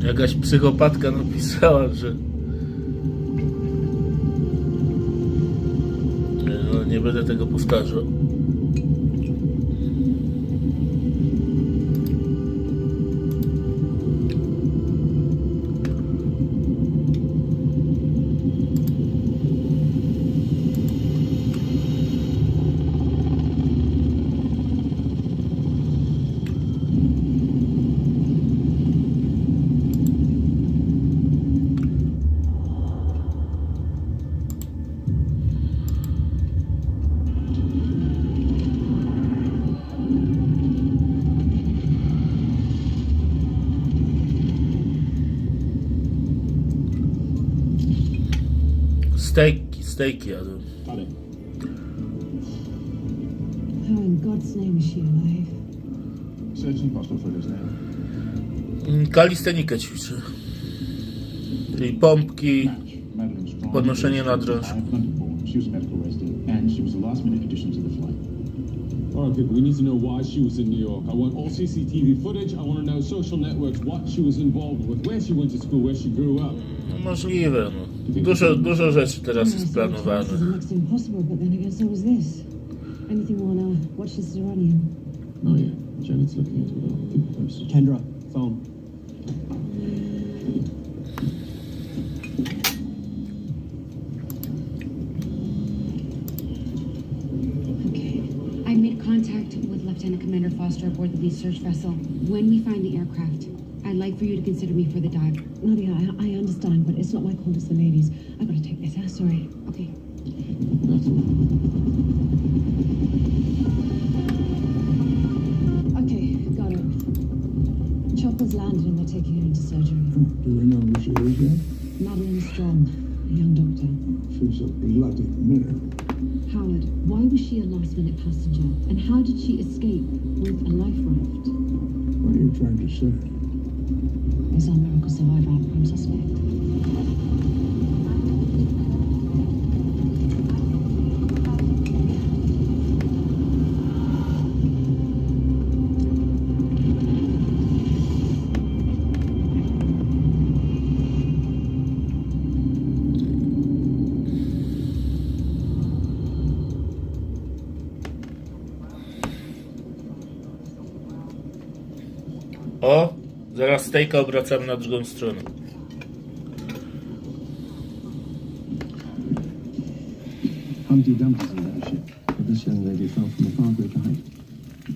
A: Jakaś psychopatka napisała, że nie będę tego powtarzał. Stejki jadłem.
F: How in God's name is she alive?
G: Searching possible footage now.
A: Kalistenikę ćwiczę. Czyli pompki, podnoszenie na drążku.
G: She was a medical resident and she was a last minute addition to the flight.
D: All right, people, we need to know why she was in New York. I want all CCTV footage. I want to know social networks, what she was involved with, where she went to school, where she grew up.
A: No możliwe, no. Dużo rzeczy teraz jest planowane.
F: Next to impossible, but then again, so was this. Anything more now? Watch this Iranian.
G: Oh yeah, Janet's looking into it. I'll keep it posted.
K: Kendra, phone.
N: Okay. I made contact with Lieutenant Commander Foster aboard the Lee's search vessel. When we find the aircraft, I'd like for you to consider me for the dive.
F: Nadia, I understand, but it's not my call, it's the ladies. I gotta take this. Sorry.
N: Okay.
F: Okay, got it. Chopper's landed and they're taking her into surgery.
H: Do we know who she is yet?
F: Madeline Strong, a young doctor.
H: She's a bloody miracle.
F: Howard, why was she a last-minute passenger? And how did she escape with a life raft?
H: What are you trying to say?
F: Is our miracle survivor our prime suspect?
A: O, zaraz stejka obracamy na drugą stronę.
G: Humpty Dumpty's in that ship, but this young lady fell from a far greater height.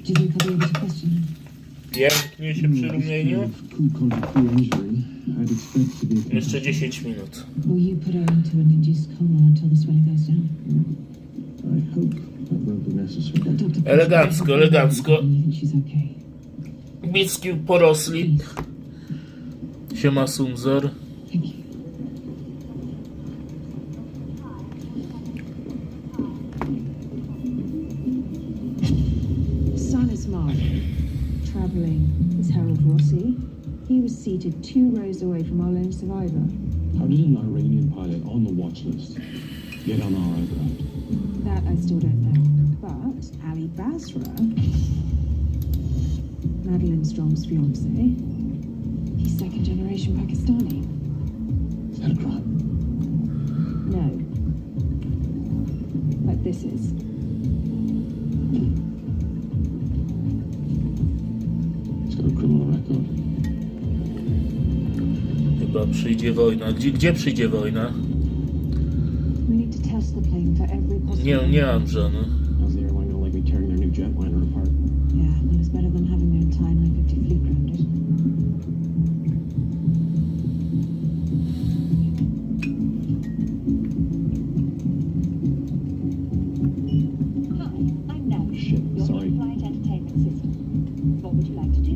J: Do you think I'll be able to question her?
A: Jęknie się przy rumieniu.
G: Cool contact injury. I'd expect to be.
A: Jeszcze 10 minut.
J: Will you put her into an induced coma until the swelling goes down?
G: I hope that won't be necessary.
J: Dr.
A: Elegancko, elegancko.
J: You think she's okay?
A: Bicki porosli. Siema Sumzor.
J: Thank you.
B: Silas Mark, travelling as Harold Rossi. He was seated 2 rows away from our lone survivor.
G: How did an Iranian pilot on the watch list get on our aircraft?
B: That I still don't know. But Ali Basra, Madeline Strong's fiance, he's second generation Pakistani.
G: Is that a crime?
B: No. But this is.
G: He's got a criminal record.
A: Chyba przyjdzie wojna. Gdzie przyjdzie wojna?
B: We need to test the plane for every possible.
A: Nie mam żony.
K: How's the airline gonna like me tearing their new jetliner apart?
B: Yeah, well, it's better than having their entire 950 fleet grounded.
M: Hi, I'm Nav.
K: Shit,
M: Your
K: sorry.
M: in-flight entertainment system. What would you like to do?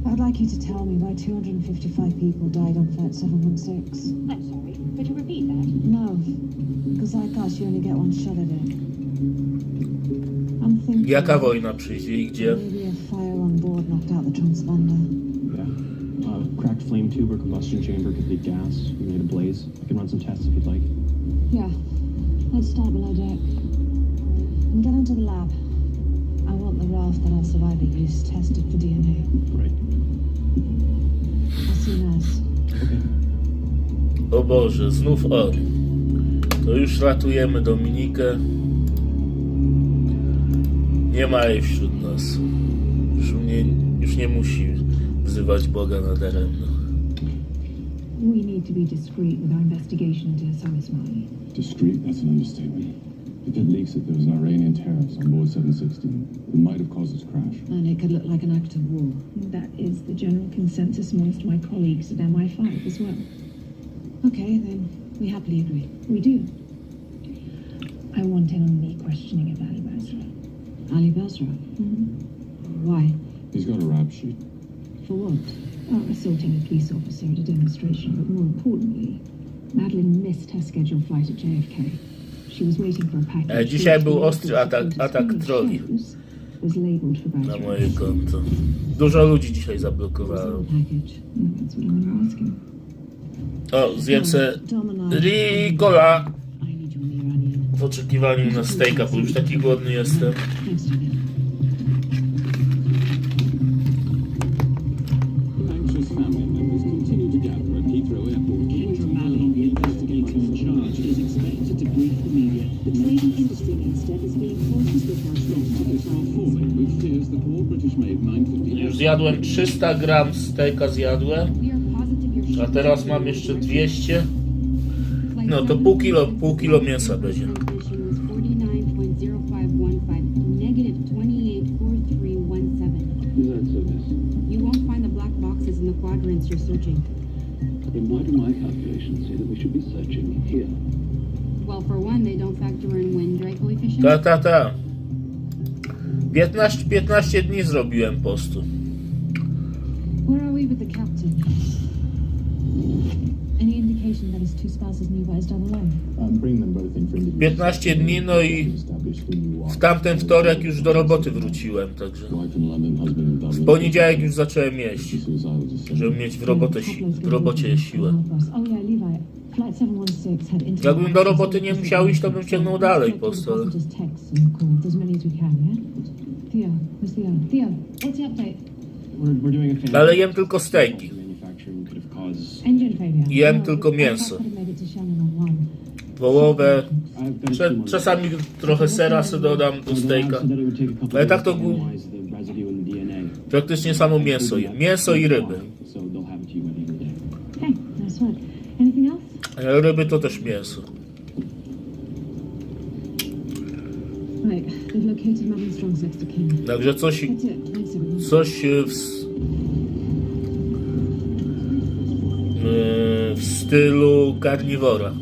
B: I'd like you to tell me why 255 people died on Flight 716.
M: I'm sorry, could you repeat that?
B: No, because like us, you only get one shot at it. I'm thinking
A: Jaka wojna przyjdzie i gdzie?
B: maybe a fire on board knocked out the transponder.
K: Yeah. Cracked flame tube or combustion chamber could leak gas. We made a blaze. I can run some tests if you'd like.
B: Yeah, let's start below deck. And get into the lab. I want the raft that our survivor used tested for DNA.
K: Right.
B: I'll see you nurse.
K: Okay.
A: O Boże, znów on. To już ratujemy Dominikę. Nie ma jej wśród nas. Już nie musi wzywać Boga nadaremno.
B: We need to be discreet with our investigation into Hassan Ismaili.
G: Discreet? That's an understatement. If it leaks that there was Iranian terrorists on board 716, it might have caused its crash.
B: And it could look like an act of war. That is the general consensus amongst my colleagues at MI5 as well. Okay, then we happily agree. We do. I want in on the questioning of Ali Basra.
J: Ali Basra?
B: Mm-hmm.
J: Why?
G: He's got a rap sheet.
J: For what?
B: Assaulting a police officer at a demonstration, but more importantly, Madeline missed her scheduled flight at JFK. She was waiting for a package.
A: Dzisiaj był ostry atak troli
B: Was labeled for
A: na
B: battery.
A: moje konto. Dużo ludzi dzisiaj zablokowało.
B: Package. That's what I'm asking.
A: O, zjem se Ricola
B: I need you in the Iranian.
A: w oczekiwaniu na stejka, bo już taki głodny jestem.
B: Thanks, Julian.
D: Anxious family members continue to gather at Heathrow Airport. Kendra Malley, the investigator in charge, is expected to brief the media.
M: The trading industry minister is being forced with her
D: Strong is now forming with fears that all British-made 950
A: Już zjadłem 300 gram stejka zjadłem, a teraz mam jeszcze 200. No to pół kilo mięsa będzie.
G: Who's that service?
N: You won't find the black boxes in the quadrants you're searching.
G: Then why do my calculations say that we should be searching here?
N: Well, for one, they don't factor in wind drag coefficient.
A: Ta. 15 dni zrobiłem postu.
B: Where are we with the captain? Any indication that his two spouses knew about his double A?
G: Bring them both in for individual
A: 15 dni, no i w tamten wtorek już do roboty wróciłem, także
G: wife in London, husband in Dublin.
A: w poniedziałek już zacząłem jeść,
G: Suicidal just
A: żeby mieć w robocie siłę.
B: Oh yeah, Levi. Flight 716 had internet.
A: Jakbym do roboty nie musiał iść, to bym ciągnął dalej posto. ale-
B: Just texts and calls, as many as we can, yeah? Theo, where's Theo? Theo, what's the update?
K: We're doing a family.
A: Ale jem tylko stejki.
K: Manufacturing could have caused.
B: Engine failure.
A: Jem
B: No,
A: tylko
B: I
A: mięso.
B: could have made it to Shannon on one.
A: Wołowe,
K: I've got a few more.
A: czasami trochę sera sobie dodam do stejka. Ale tak to Praktycznie samo mięso. Mięso i ryby.
G: So they'll have it to you any other day.
B: Okay, nice work. Anything else?
A: Ale ryby to też mięso.
F: Right, they've located Madeleine Strong's next to kin.
A: Także coś
F: That's it. Thanks, everyone.
A: w stylu karniwora.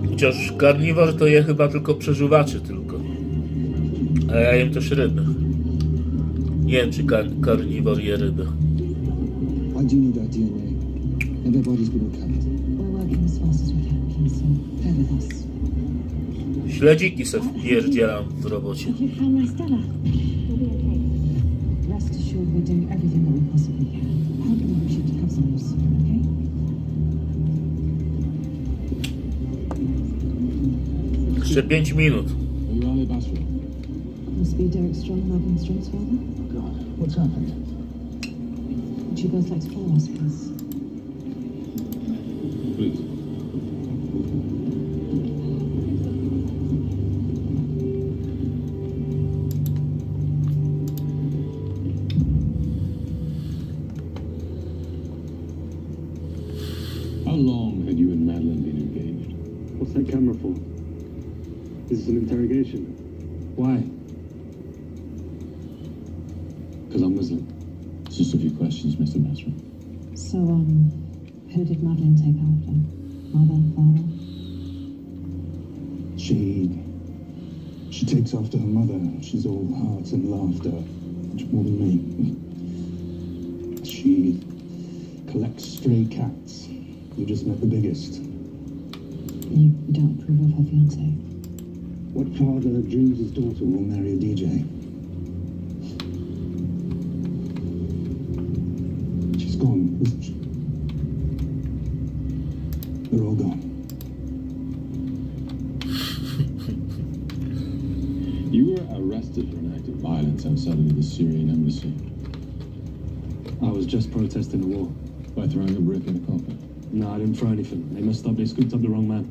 A: Chociaż karniwor to je chyba tylko przeżuwaczy tylko. A ja jem też ryby. Nie wiem, czy karniwor je ryby.
H: I do need that DNA. Everybody's been recovered.
B: We're working as fast as we can, so bear with us.
A: Śledziki se wpierdzielam w robocie.
B: You found my Stella. We'll be okay. Rest assured we're doing everything that we possibly can. Help me push it to customers, okay?
A: Jeszcze 5 minut.
G: Are you Ali Basra?
B: Must be Derek Strong, Madeleine Strong's father.
G: God, what's happened?
B: Would you both like to follow us, please?
G: Please. How long had you and Madeline been engaged?
D: What's that camera for? This is an interrogation. Why?
G: Because I'm Muslim. It's just a few questions, Mr. Basra.
B: So, who did Madeleine take after? Mother, father?
H: She takes after her mother. She's all heart and laughter, much more than me. She collects stray cats. You just met the biggest.
B: You don't approve of her fiancé?
H: What father dreams his daughter will marry a DJ? She's gone, isn't she? They're all gone.
G: You were arrested for an act of violence outside of the Syrian embassy.
D: I was just protesting the war.
G: By throwing a brick at a copper.
D: No, I didn't throw anything. They messed up. They scooped up the wrong man.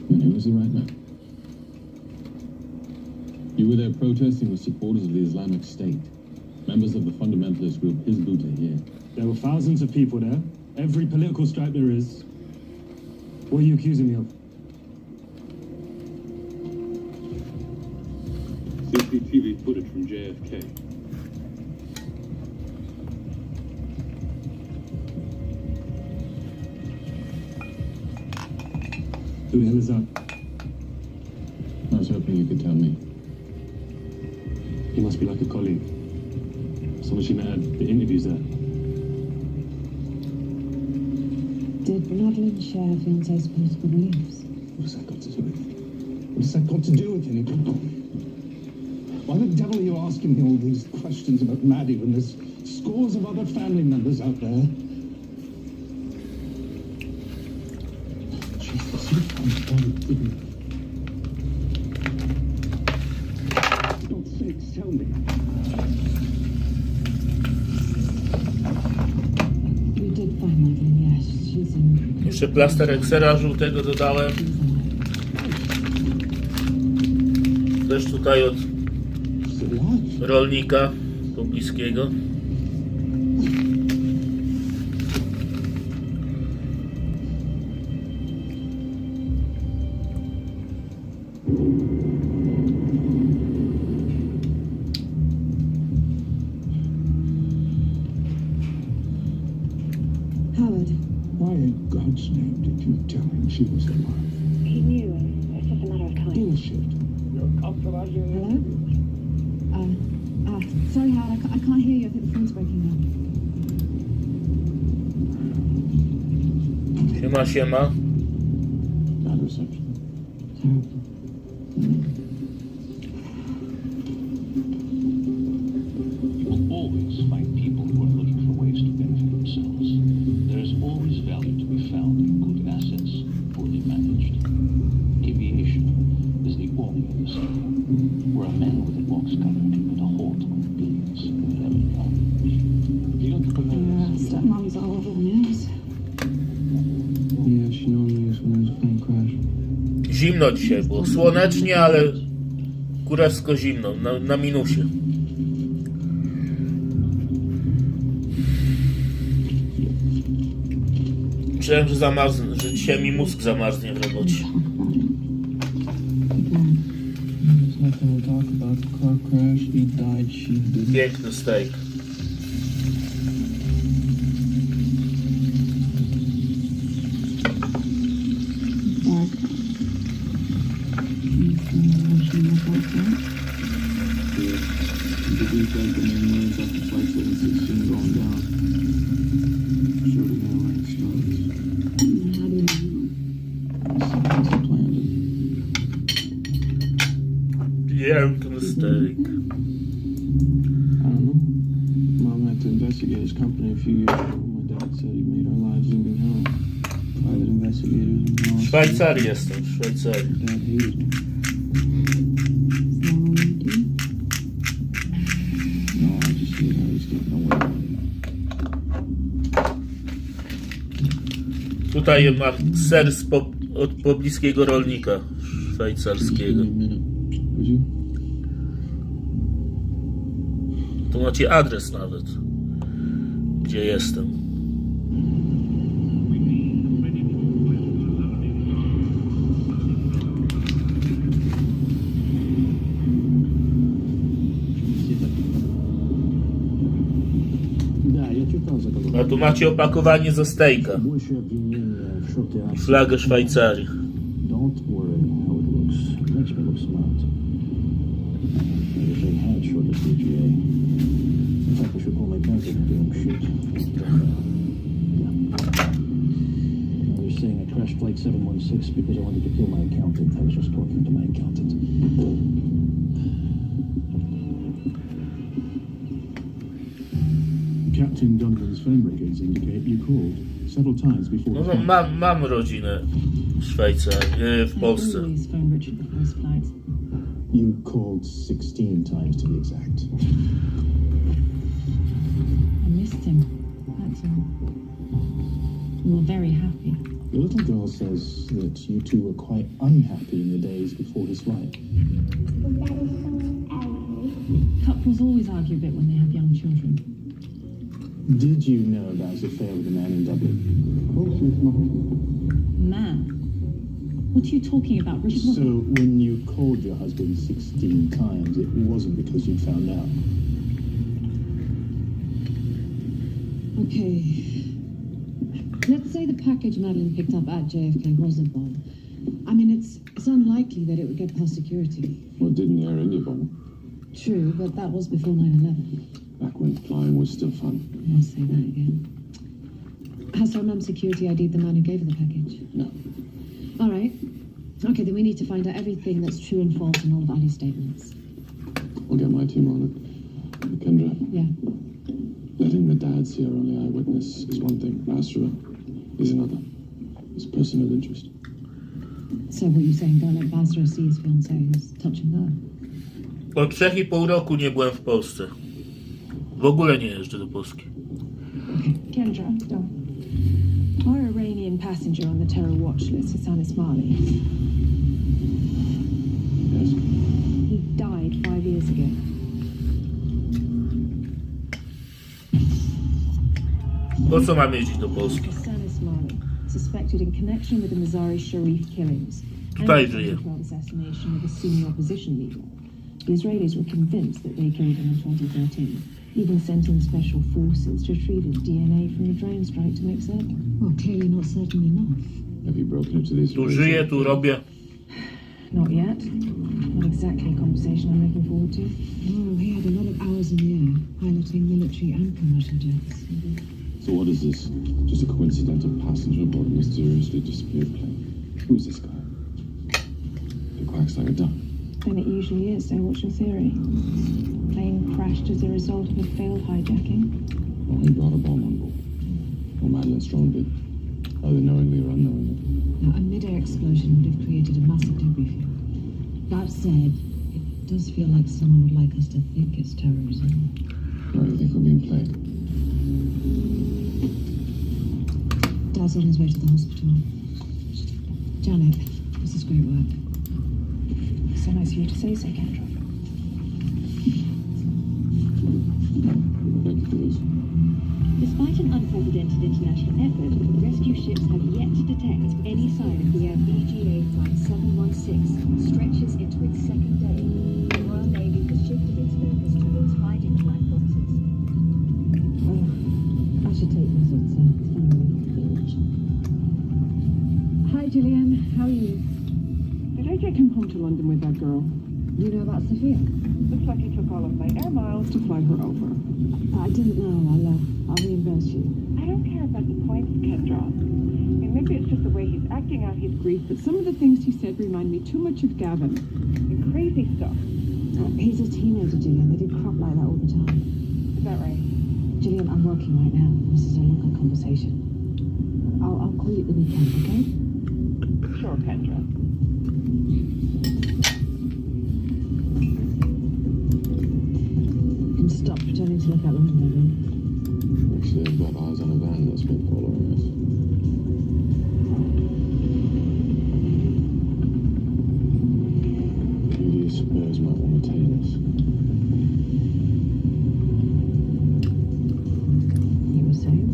G: And who was the right man? You were there protesting with supporters of the Islamic State, members of the fundamentalist group Hizbut here.
D: There were thousands of people there. Every political stripe there is. What are you accusing me of?
G: CCTV footage from JFK.
D: Who the hell is that?
G: I was hoping you could tell me.
D: He must be like a colleague. Someone she met at the interviews there.
B: Did Madeleine share her fiancé's political beliefs?
H: What has that got to do with it? What has that got to do with anything? Why the devil are you asking me all these questions about Maddie when there's scores of other family members out there? Jesus, you can't didn't. For God's sakes, tell me.
B: We did find Madeleine, yes. She's in...
A: Jeszcze plasterek sera żółtego dodałem. Też tutaj od rolnika pobliskiego.
B: Howard.
H: Why in God's name did you tell him she was alive?
B: He knew. It's just a matter of time.
H: Bullshit.
B: Hello? Sorry, Howard, I can't hear you. I think the phone's breaking up.
A: Siema, siema.
G: Bad reception.
O: You will always find people who are looking for ways to benefit themselves. There is always value to be found in good assets, poorly managed. Aviation is the only industry where a man with a box cutter can put a halt on billions in revenue. You don't
B: Stepmom's all over the news.
K: Yeah, she normally is when there's a plane crash.
A: Zimno dzisiaj było. Słonecznie, ale kurewsko zimno, na minusie. Myślałem, że zamarznie, że dzisiaj mi mózg zamarznie w robocie. Piękny steak. Piękny steak.
H: I don't know. Mom had to investigate his company a few years ago. My dad said he made our lives living hell. Private investigators and all.
A: W Szwajcarii jestem, w Szwajcarii.
H: Dad hated me. No, I just hate how he's getting away with it.
A: Tutaj ma ser od pobliskiego rolnika szwajcarskiego. Tu macie adres nawet, gdzie jestem. A tu macie opakowanie ze stejka i flagę Szwajcarii.
G: Don't worry how it looks. It makes me look smart. I wish I had short of CGA. In fact, I should call my bank and do him shit. Yeah. You're saying I crashed flight 716 because I wanted to kill my accountant. I was just talking to my accountant.
P: Captain Donovan's phone records indicate you called several times before.
A: No, mam rodzinę w Szwajcarii, w Polsce.
G: You called 16 times to be exact.
B: I missed him. That's all. We were very happy.
G: The little girl says that you two were quite unhappy in the days before his flight.
B: Couples always argue a bit when they have young children.
G: Did you know about his affair with a man in Dublin?
B: Man? What are you talking about, Richard?
G: So when you called your husband 16 times, it wasn't because you'd found out?
F: Okay. Let's say the package Madeline picked up at JFK was a bomb. I mean, it's unlikely that it would get past security.
G: Well, it didn't air any bomb.
F: True, but that was before 9/11.
G: Back when flying was still fun.
F: I'll say that again. Has our mum security ID'd the man who gave her the package?
G: No.
F: All right. Okay, then we need to find out everything that's true and false in all of Ali's statements.
G: I'll get my team on it. Kendra,
F: Yeah.
G: letting the dad see our only eyewitness is one thing. Astra is another. It's personal interest.
F: So what you're saying, don't let Basra see his fiancée who's touching her?
A: Po 3,5 roku nie byłem w Polsce. W ogóle nie jeżdżę do Polski.
C: Kendra, don't. Our Iranian passenger on the terror watch list is Anis Mali.
G: Yes.
C: He died 5 years ago.
A: Po co mam jeździć do Polski?
C: Anis Mali, suspected in connection with the Mazari Sharif killings
A: Tutaj
C: and the
A: żyję.
C: controlled assassination of a Sunni opposition leader. The Israelis were convinced that they killed him in 2013. Even sent in special forces to retrieve his DNA from the drone strike to make certain.
F: Well, clearly not certain enough.
G: Have you broken into this?
A: Tu żyję, tu robię.
C: Not yet. Not exactly a conversation I'm looking forward to.
F: Oh, he had a lot of hours in the air, piloting military and commercial jets.
G: So what is this? Just a coincidental passenger aboard a mysteriously disappeared plane. Who's this guy? He quacks like a duck.
C: And it usually is, so what's your theory? Plane crashed as a result of a failed hijacking?
G: Or he brought a bomb on board. Or Madeline Strong did. Either knowingly or unknowingly.
F: Now, a mid-air explosion would have created a massive debris field. That said, it does feel like someone would like us to think it's terrorism.
G: Or you think we're being played?
F: Dad's on his way to the hospital. Janet, this is great work.
C: So nice of you to say so, Kendra.
B: unprecedented international effort, rescue ships have yet to detect any sign of the aircraft. BGA Flight 716 stretches into its second day. The Royal Navy has shifted its focus towards finding black boxes.
C: I should take this, it's Hi, Gillian. How are you?
L: Did AJ come home to London with that girl?
C: You know about Sophia?
L: Looks like he took all of my air miles to fly her over.
C: I didn't know. I'll reimburse you.
L: I don't care about the points, Kendra. I mean, maybe it's just the way he's acting out his grief, but some of the things he said remind me too much of Gavin. And crazy stuff.
C: He's a teenager, Gillian. They do crap like that all the time.
L: Is that right?
C: Gillian, I'm working right now. This is a longer conversation. I'll call you at the weekend, okay?
L: Sure, Kendra.
C: And stop pretending to look out the window, then.
G: Actually, I've got eyes on a van that's been following us. Who do you suppose might want to tail us?
C: You were saying?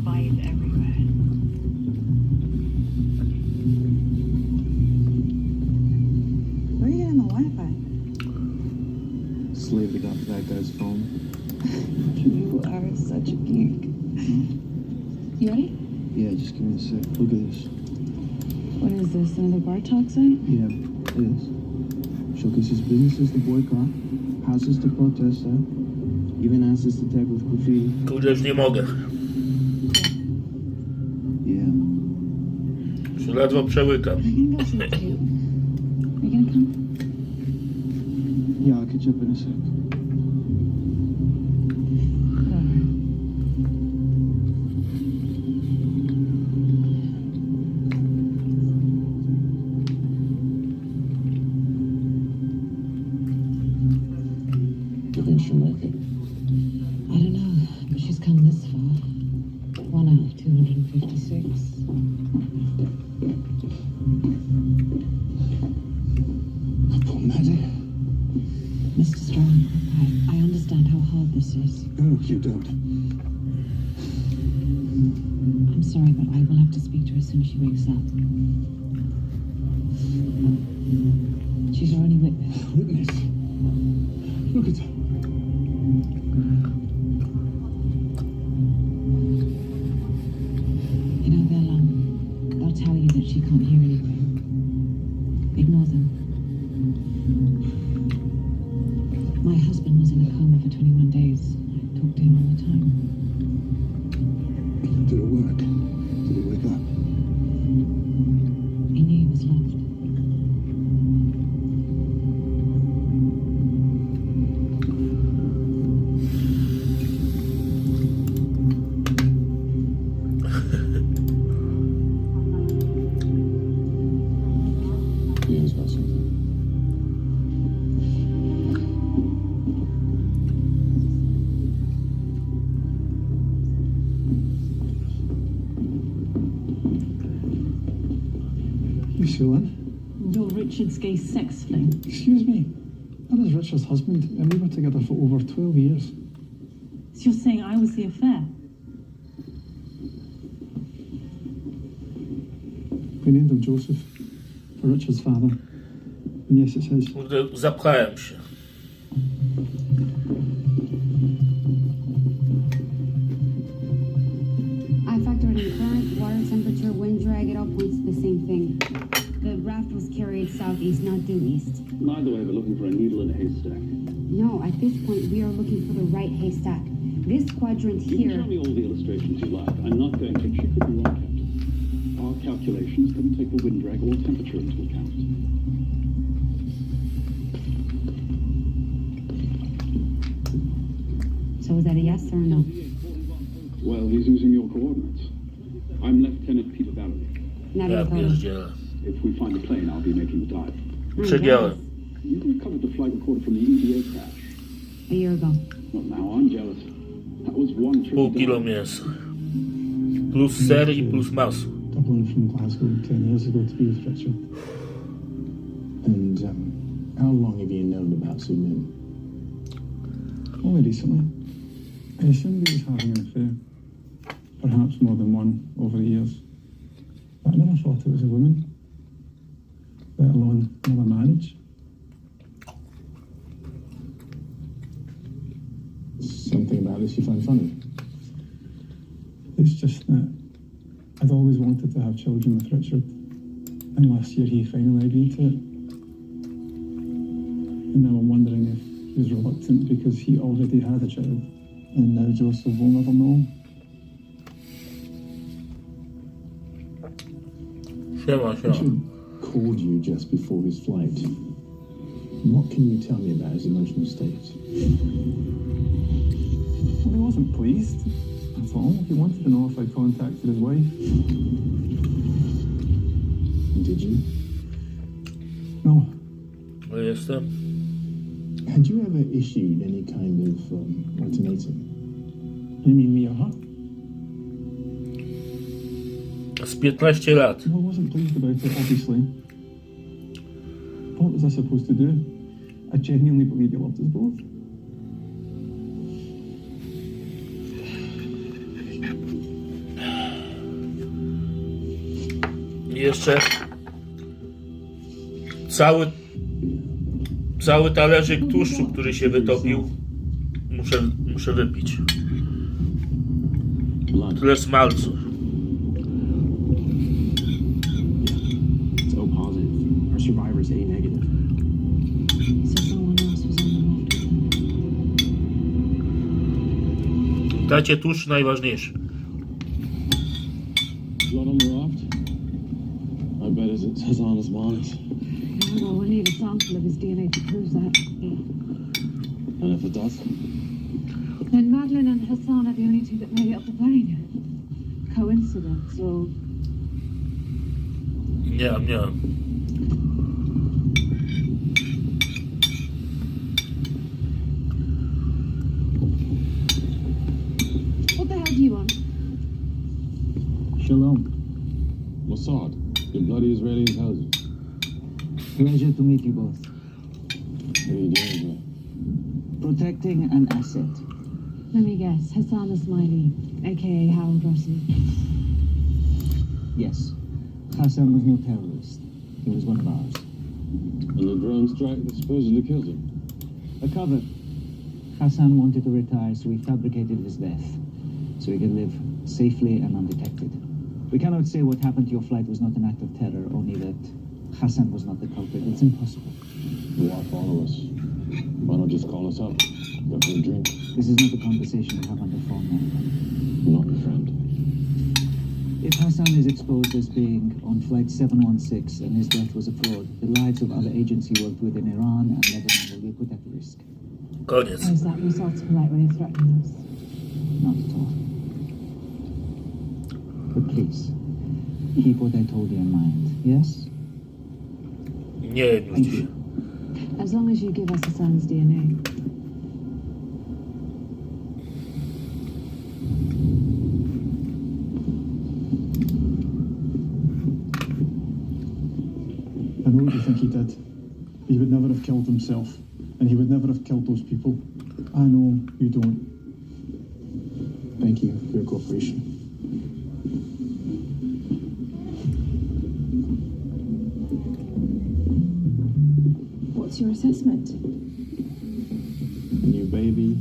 B: Spies everywhere.
J: Where are you getting the Wi-Fi?
K: Slave the got that guy's phone.
J: You are such a geek. You ready?
K: Yeah, just give me a sec. Look at this.
J: What is this, another bar talk site?
K: Yeah, it is. Showcases businesses to boycott, houses to protest at, even asses to tag with graffiti.
A: Kurde, już nie mogę.
K: Yeah.
A: Już ledwo przełykam.
J: I can go see it too. Are you gonna come?
K: Yeah, I'll catch up in a sec.
G: Do you think she'll make it?
C: I don't know, but she's come this far. 1 out of 256.
G: Poor Maddie.
C: Mr. Strong, I understand how hard this is.
G: No, you don't.
C: I'm sorry, but I will have to speak to her as soon as she wakes up. She's our only witness.
G: Witness? Look at her.
C: You know, they'll tell you that she can't hear anything. Ignore them. My husband was in a coma for 21 days. I talk to him all the time.
G: Did it work? Did he wake up?
C: He knew he was loved.
G: Ian's got something.
H: You still in?
B: You're Richard's gay sex fling.
H: Excuse me. That is Richard's husband, and we were together for over 12 years.
B: So you're saying I was the affair?
H: We named him Joseph, for Richard's father. And yes, it's his.
A: Kurde, zapchałem się.
N: I factored in current, water temperature, wind drag, it all points to the same thing. The raft was carried southeast, not due east.
O: Neither way, we're looking for a needle in a haystack.
N: No, at this point, we are looking for the right haystack. This quadrant
O: You can
N: here...
O: tell me all the illustrations you like. I'm not going to... She could be wrong, Captain. Our calculations couldn't take the wind drag or temperature into account.
N: So is that a yes or a no?
O: Well, he's using your coordinates. I'm Lieutenant Peter Barry.
N: Not
A: Ja
N: even close.
A: pierdzielę.
O: If we find a plane, I'll be making the dive.
A: Przegiąłem.
O: You recovered the flight recorder from the EVA crash.
N: A year ago.
O: Well, now I'm jealous. That was one trip
A: Pół
O: down.
A: kilo mięsa. Plus sery i plus masło.
H: Dublin from Glasgow 10 years ago to be with Richard.
G: And how long have you known about Sue Moon?
H: Only recently. I assumed he was having an affair. Perhaps more than one over the years. But I never thought it was a woman. Let alone another marriage.
G: Something about this you find funny?
H: It's just that I'd always wanted to have children with Richard. And last year he finally agreed to it. And now I'm wondering if he was reluctant because he already had a child. And now Joseph will never know.
G: Richard called you just before his flight. What can you tell me about his emotional state?
H: Well, he wasn't pleased. That's all. He wanted to know if I contacted his wife.
G: Did you?
H: No.
A: No jestem.
G: Had you ever issued any kind of ultimatum?
H: You mean me or her?
A: Z 15 lat.
H: Well, I wasn't pleased about it, obviously. What was I supposed to do? I genuinely believe he loved us both.
A: I jeszcze cały talerzyk tłuszczu, który się wytopił, muszę wypić. Tyle smalcu.
K: It's O positive. Our survivor's A negative.
C: So someone else was on the raft with them.
A: Dacie tłuszcz najważniejszy.
G: Blood on the raft? I bet it's Hassan's bonnet.
F: Well, we'll need a sample of his DNA to prove that.
G: And if it does?
F: Then Madeline and Hassan are the only two that made it up the plane. Coincidence or...
A: Nie.
F: What the hell do you want?
H: Shalom.
G: Mossad, the bloody Israeli intelligence.
Q: Pleasure to meet you both.
G: What are you doing here?
Q: Protecting an asset.
F: Let me guess. Hassan Ismaili, a.k.a. Harold Rossi.
Q: Yes. Hassan was no terrorist. He was one of ours.
G: And the drone strike that supposedly killed him?
Q: A cover. Hassan wanted to retire, so we fabricated his death. So he could live safely and undetected. We cannot say what happened to your flight was not an act of terror, only that Hassan was not the culprit. It's impossible.
G: Why follow us? Why not just call us up? Go for a drink?
Q: This is not a conversation we have on the phone now.
G: Not your friend.
Q: If Hassan is exposed as being on flight 716 and his death was a fraud, the lives of other agents he worked with in Iran and Lebanon will be put at risk.
A: Koniec.
F: Or is that Mossad a polite way of threatening us?
Q: Not at all. But please, keep what I told you in mind, yes?
A: Nie nuć się.
F: As long as you give us Hassan's DNA.
H: I know what you think he did. He would never have killed himself. And he would never have killed those people. I know you don't.
G: Thank you for your cooperation.
B: What's your assessment?
G: A new baby,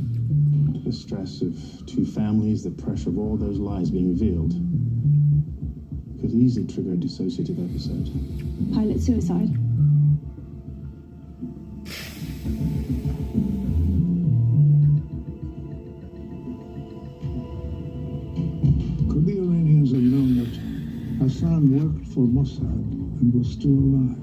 G: the stress of two families, the pressure of all those lies being revealed. Could easily trigger a dissociative episode.
B: Pilot suicide?
R: Could the Iranians have known that Hassan worked for Mossad and was still alive?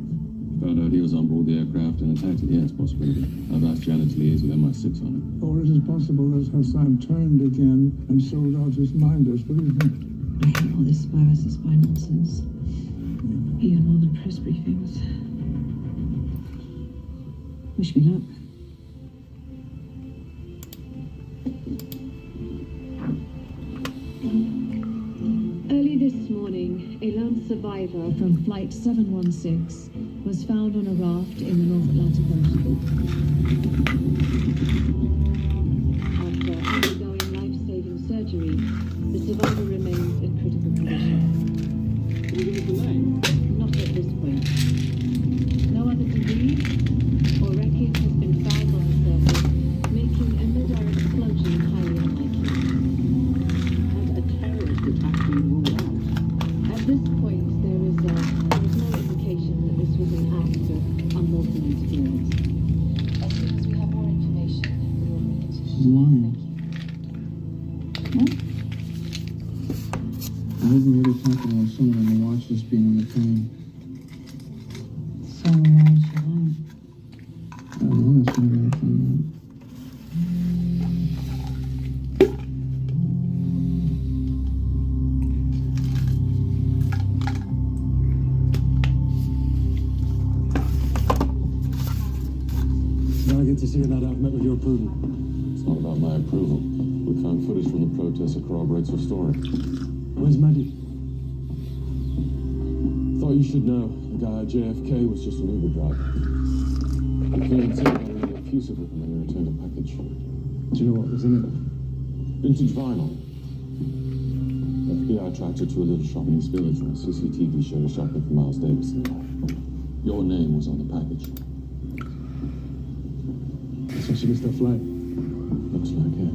S: Found out he was on board the aircraft and attacked it. Yeah, it's a possibility. I've asked Janet to liaise with MI6 on it.
R: Or is it possible that Hassan turned again and sold out his minders? What do you think?
C: I hate all this spy versus spy nonsense. Even more than press briefings. Wish me luck.
F: Early this morning, a lone survivor from Flight 716 was found on a raft in the North Atlantic Ocean.
H: I overheard her talking about someone on the watch list being on the plane.
C: So why is she lying?
H: I don't know, that's what I gotta find out.
S: Now I get to see that I've met with your approval. It's not about my approval. We found footage from the protest that corroborates your story. Where's Maddie? Thought you should know. The guy at JFK was just an Uber driver. The clearance got a little effusive with him when he returned a package.
H: Do you know what was in it?
S: Vintage vinyl. FBI tracked her to a little shop in East Village where CCTV showed her shopping for Miles Davis. Your name was on the package.
H: So she missed her flight.
S: Looks like it.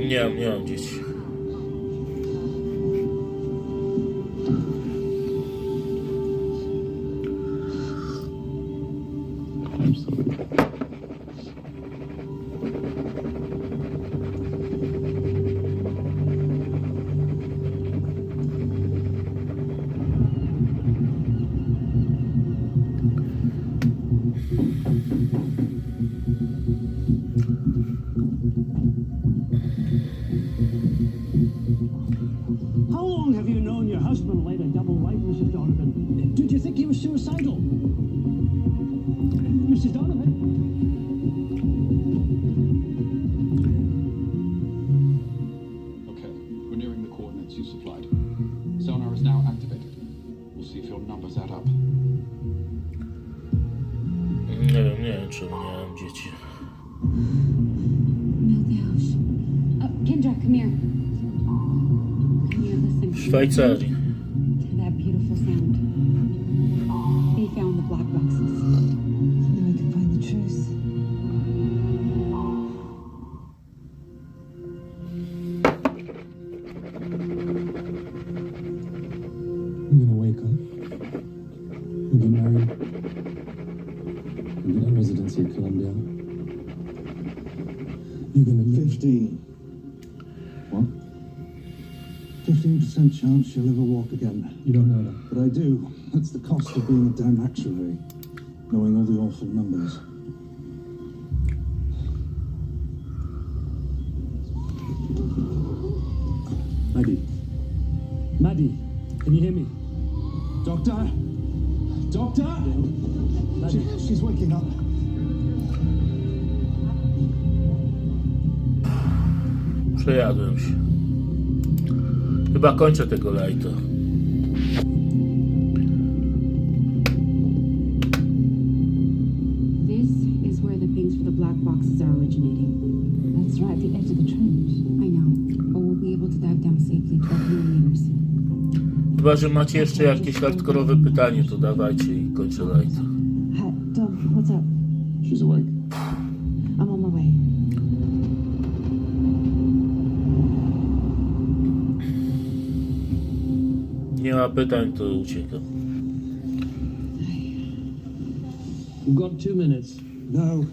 A: Nie mam dzieci.
S: I'm sorry.
T: How long have you known your husband led a double life, Mrs. Donovan? Did you think he was suicidal? Mrs. Donovan?
U: Okay, we're nearing the coordinates you supplied. Sonar is now activated. We'll see if your numbers add up.
A: Nie wiem czemu nie mam dzieci.
N: Kendra, come here. Come here, listen.
A: W Szwajcarii.
N: To that beautiful sound. They found the black boxes. So now we can find the truth.
H: You're gonna wake up. You'll get married. You'll get a residency at Columbia. You're gonna 15. What? 15% chance you'll ever walk again. You don't know that. But I do. That's the cost of being a damn actuary. Knowing all the awful numbers.
T: Maddie. Maddie, can you hear me?
H: Doctor? Doctor? She's waking up.
A: Przejadłem się. Chyba kończę tego lighta.
N: This is where the things for the black boxes are originating.
C: That's right, the edge of the trench.
N: I know, but we'll be able to dive down safely 12 millimeters.
A: Chyba że macie jeszcze jakieś hardkorowe pytanie, to dawajcie i kończę lighta.
C: Hi, Dom, what's up?
S: She's awake.
C: I'm on my way.
A: Nie ma pytań, to uciekam.
T: We've got 2 minutes.
H: No.